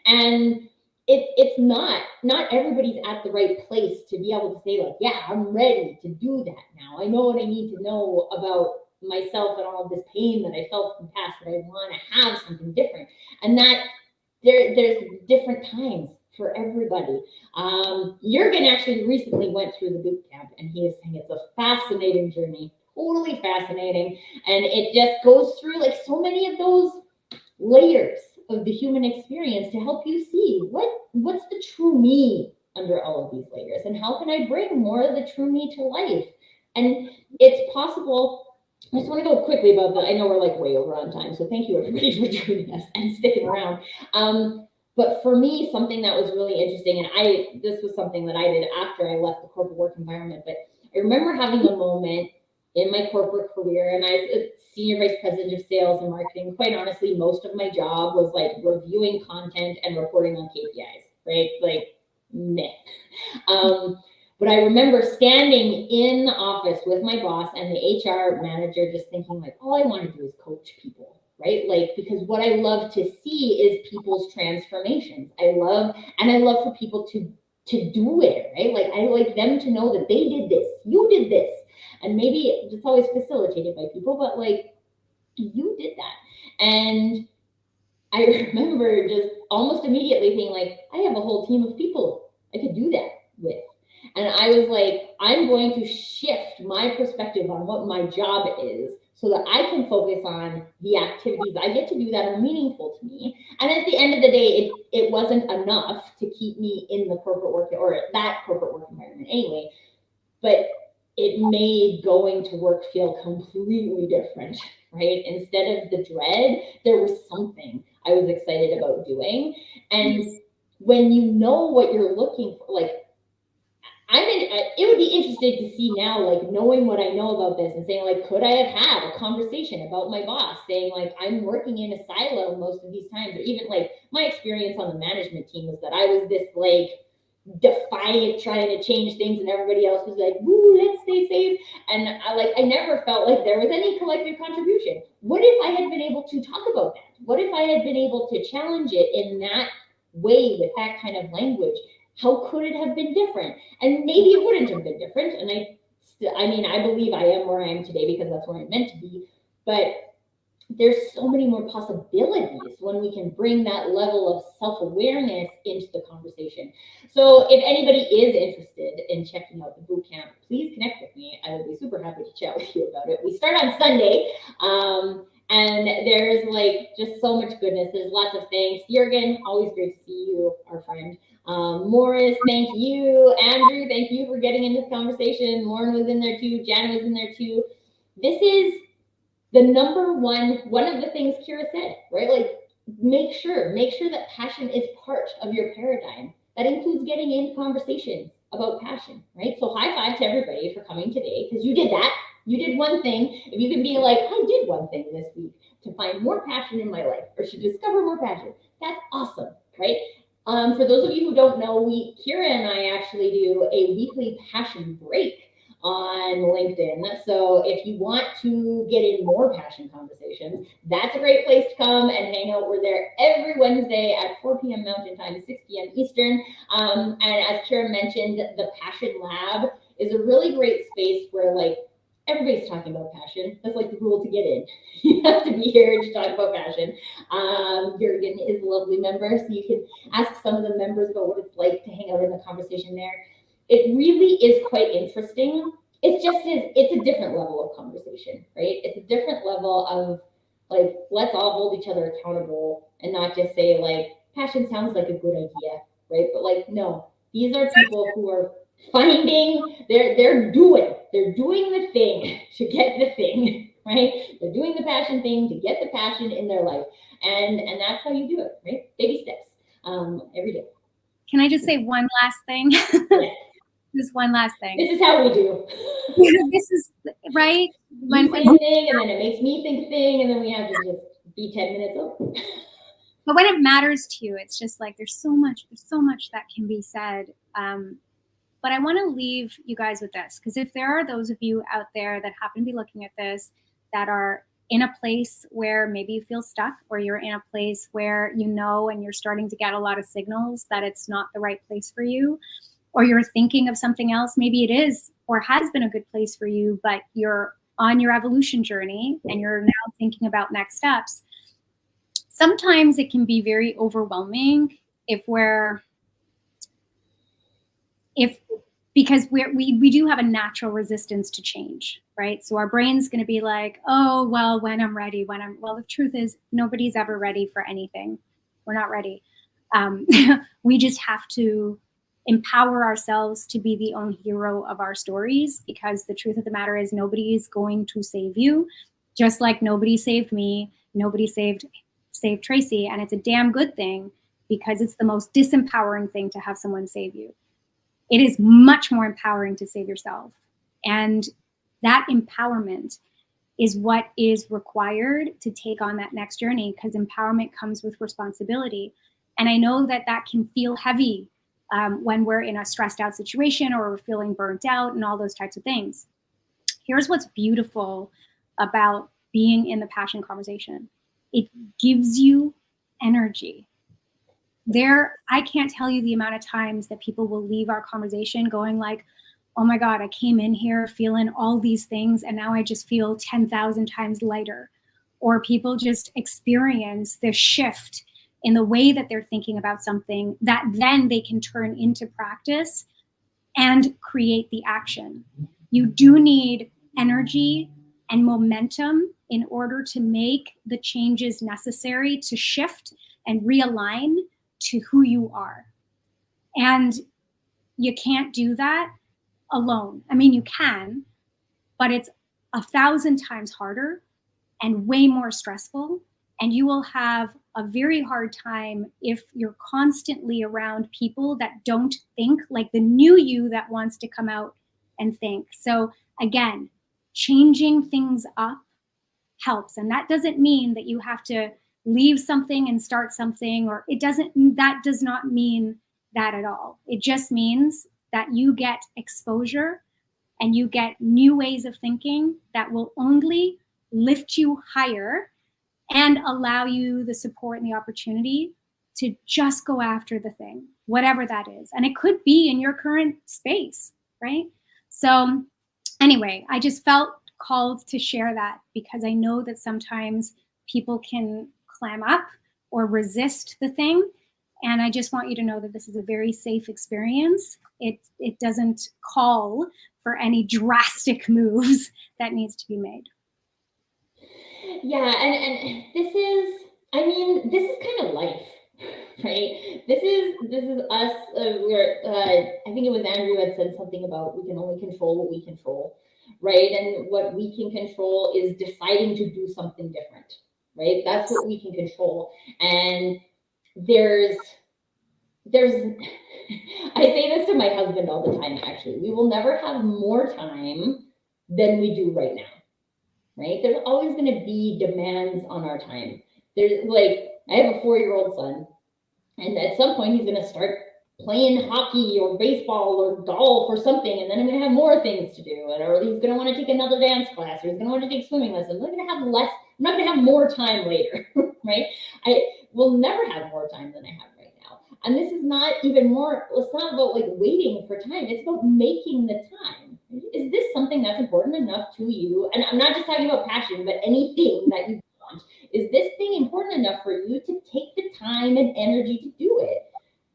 And it's not everybody's at the right place to be able to say like, yeah, I'm ready to do that now. I know what I need to know about myself and all of this pain that I felt in the past, that I want to have something different. And that there's different times for everybody. Jürgen actually recently went through the boot camp, and he is saying it's a fascinating journey, totally fascinating. And it just goes through like so many of those layers of the human experience to help you see what's the true me under all of these layers, and how can I bring more of the true me to life. And it's possible. I just want to go quickly about that. I know we're like way over on time, so thank you everybody for joining us and sticking around. But for me, something that was really interesting, and this was something that I did after I left the corporate work environment, but I remember having a moment in my corporate career, and I was senior vice president of sales and marketing. Quite honestly, most of my job was like reviewing content and reporting on KPIs, right? Like, meh. But I remember standing in the office with my boss and the HR manager just thinking like, all I want to do is coach people, right? Like, because what I love to see is people's transformations. I love for people to do it, right? Like, I like them to know that they did this, you did this. And maybe it's always facilitated by people, but like, you did that. And I remember just almost immediately being like, I have a whole team of people I could do that with. And I was like, I'm going to shift my perspective on what my job is so that I can focus on the activities I get to do that are meaningful to me. And at the end of the day, it wasn't enough to keep me in the corporate work or that corporate work environment anyway, but it made going to work feel completely different, right? Instead of the dread, there was something I was excited about doing. And when you know what you're looking for, like, it would be interesting to see now, like, knowing what I know about this and saying, like, could I have had a conversation about my boss saying, like, I'm working in a silo most of these times, or even like my experience on the management team was that I was this like defiant trying to change things, and everybody else was like, woo, let's stay safe. And I never felt like there was any collective contribution. What if I had been able to talk about that? What if I had been able to challenge it in that way with that kind of language? How could it have been different? And maybe it wouldn't have been different. And I believe I am where I am today because that's where I'm meant to be. But there's so many more possibilities when we can bring that level of self-awareness into the conversation. So if anybody is interested in checking out the boot camp, please connect with me. I would be super happy to chat with you about it. We start on Sunday. And there's like just so much goodness. There's lots of things. Jürgen, always great to see you, our friend. Morris, thank you. Andrew, thank you for getting into this conversation. Lauren was in there too. Jana was in there too. This is the number one of the things Kira said, right? Like, make sure that passion is part of your paradigm. That includes getting into conversations about passion, right? So high five to everybody for coming today, because you did that. You did one thing. If you can be like, I did one thing this week to find more passion in my life, or to discover more passion, that's awesome, right? For those of you who don't know, Kira and I actually do a weekly passion break on LinkedIn. So if you want to get in more passion conversations, that's a great place to come and hang out. We're there every Wednesday at 4 p.m. Mountain Time, 6 p.m. Eastern. And as Kira mentioned, the Passion Lab is a really great space where like everybody's talking about passion. That's like the rule to get in. You have to be here to talk about passion. Jurgen is a lovely member, so you can ask some of the members about what it's like to hang out in the conversation there. It really is quite interesting. It's a different level of conversation, right? It's a different level of like, let's all hold each other accountable and not just say like, passion sounds like a good idea, right? But like, no, these are people who are finding, they're doing the thing to get the thing, right? They're doing the passion thing to get the passion in their life. And that's how you do it, right? Baby steps, every day. Can I just say one last thing? Yeah. Just one last thing. This is how we do. This is right. You say a thing, and then it makes me think a thing, and then we have to just be 10 minutes over. But when it matters to you, it's just like there's so much that can be said. But I want to leave you guys with this, because if there are those of you out there that happen to be looking at this that are in a place where maybe you feel stuck, or you're in a place where you know and you're starting to get a lot of signals that it's not the right place for you, or you're thinking of something else, maybe it is or has been a good place for you, but you're on your evolution journey and you're now thinking about next steps. Sometimes it can be very overwhelming because we do have a natural resistance to change, right? So our brain's going to be like, oh, well, when I'm ready, well, the truth is nobody's ever ready for anything. We're not ready. We just have to empower ourselves to be the own hero of our stories, because the truth of the matter is nobody is going to save you, just like nobody saved me, nobody saved Tracy. And it's a damn good thing, because it's the most disempowering thing to have someone save you. It is much more empowering to save yourself. And that empowerment is what is required to take on that next journey, because empowerment comes with responsibility. And I know that that can feel heavy when we're in a stressed out situation or we're feeling burnt out and all those types of things. Here's what's beautiful about being in the passion conversation. It gives you energy. I can't tell you the amount of times that people will leave our conversation going like, oh my God, I came in here feeling all these things and now I just feel 10,000 times lighter. Or people just experience this shift in the way that they're thinking about something that then they can turn into practice and create the action. You do need energy and momentum in order to make the changes necessary to shift and realign to who you are. And you can't do that alone. I mean, you can, but it's 1,000 times harder and way more stressful. And you will have a very hard time if you're constantly around people that don't think like the new you that wants to come out and think. So again, changing things up helps. And that doesn't mean that you have to leave something and start something, or that does not mean that at all. It just means that you get exposure and you get new ways of thinking that will only lift you higher and allow you the support and the opportunity to just go after the thing, whatever that is. And it could be in your current space, right? So anyway, I just felt called to share that, because I know that sometimes people can clam up or resist the thing. And I just want you to know that this is a very safe experience. It doesn't call for any drastic moves that needs to be made. Yeah, and this is kind of life, right? This is us. I think it was Andrew had said something about we can only control what we control, right? And what we can control is deciding to do something different, right? That's what we can control. And there's I say this to my husband all the time, actually. We will never have more time than we do right now. Right? There's always going to be demands on our time. There's like, I have a 4-year-old son, and at some point he's going to start playing hockey or baseball or golf or something, and then I'm going to have more things to do, or he's going to want to take another dance class, or he's going to want to take swimming lessons. I'm not going to have more time later, right? I will never have more time than I have right now. And this is not even more, it's not about like waiting for time. It's about making the time. Is this something that's important enough to you? And I'm not just talking about passion, but anything that you want. Is this thing important enough for you to take the time and energy to do it?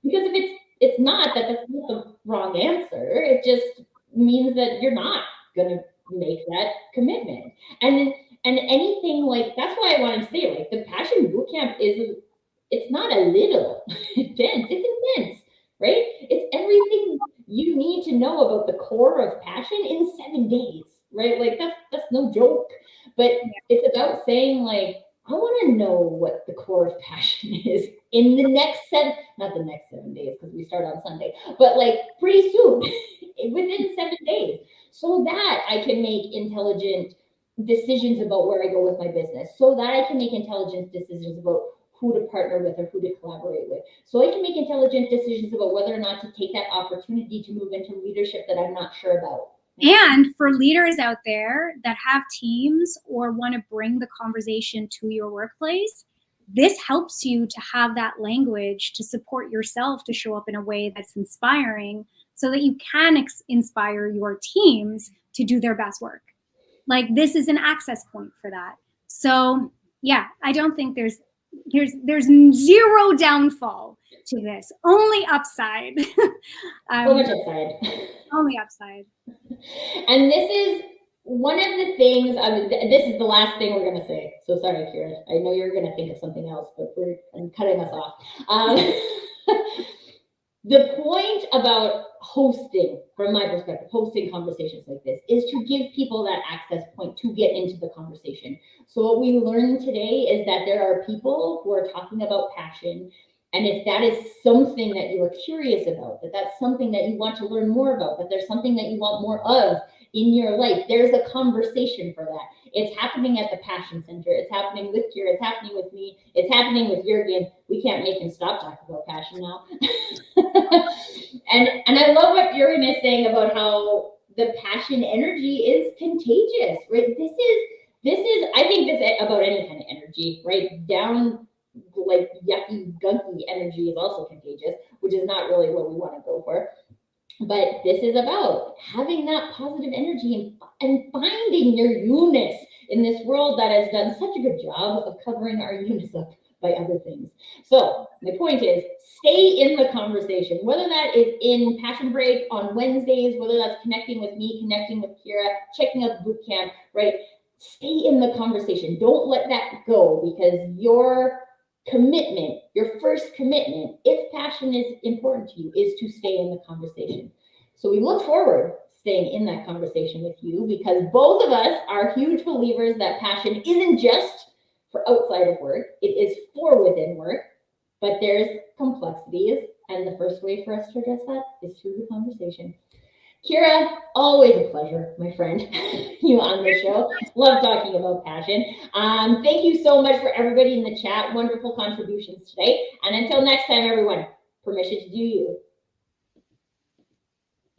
Because if it's not, that's not the wrong answer. It just means that you're not gonna make that commitment. And anything like that's why I wanted to say like the passion bootcamp is it's not a little intense, it's intense, right? It's everything you need to know about the core of passion in 7 days, right? Like that's no joke. But it's about saying like, I want to know what the core of passion is in the next not the next 7 days because we start on Sunday, but like pretty soon, within 7 days, so that I can make intelligent decisions about where I go with my business, so that I can make intelligent decisions about who to partner with or who to collaborate with. So I can make intelligent decisions about whether or not to take that opportunity to move into leadership that I'm not sure about. And for leaders out there that have teams or want to bring the conversation to your workplace, this helps you to have that language to support yourself to show up in a way that's inspiring so that you can inspire your teams to do their best work. Like this is an access point for that. So yeah, I don't think there's zero downfall to this, only upside. So much upside. Only upside. And this is one of the things, this is the last thing we're going to say. So sorry, Kira. I know you're going to think of something else, but I'm cutting us off. The point about hosting, from my perspective, hosting conversations like this is to give people that access point to get into the conversation. So what we learned today is that there are people who are talking about passion. And if that is something that you are curious about, that that's something that you want to learn more about, that there's something that you want more of in your life, there's a conversation for that. It's happening at the Passion Center. It's happening with Kira. It's happening with me. It's happening with Jurgen. We can't make him stop talking about passion now. and I love what Jurgen is saying about how the passion energy is contagious, right? This is I think this about any kind of energy, right? Down like yucky, gunky energy is also contagious, which is not really what we want to go for. But this is about having that positive energy and finding your you-ness in this world that has done such a good job of covering our you-ness up by other things. So my point is, stay in the conversation, whether that is in Passion Break on Wednesdays, whether that's connecting with me, connecting with Kira, checking out the boot camp, right? Stay in the conversation. Don't let that go, because your commitment, your first commitment, if passion is important to you, is to stay in the conversation. So we look forward to staying in that conversation with you, because both of us are huge believers that passion isn't just for outside of work, it is for within work, but there's complexities, and the first way for us to address that is through the conversation. Kira, always a pleasure, my friend, you on the show. Love talking about passion. Thank you so much for everybody in the chat. Wonderful contributions today. And until next time, everyone, permission to do you.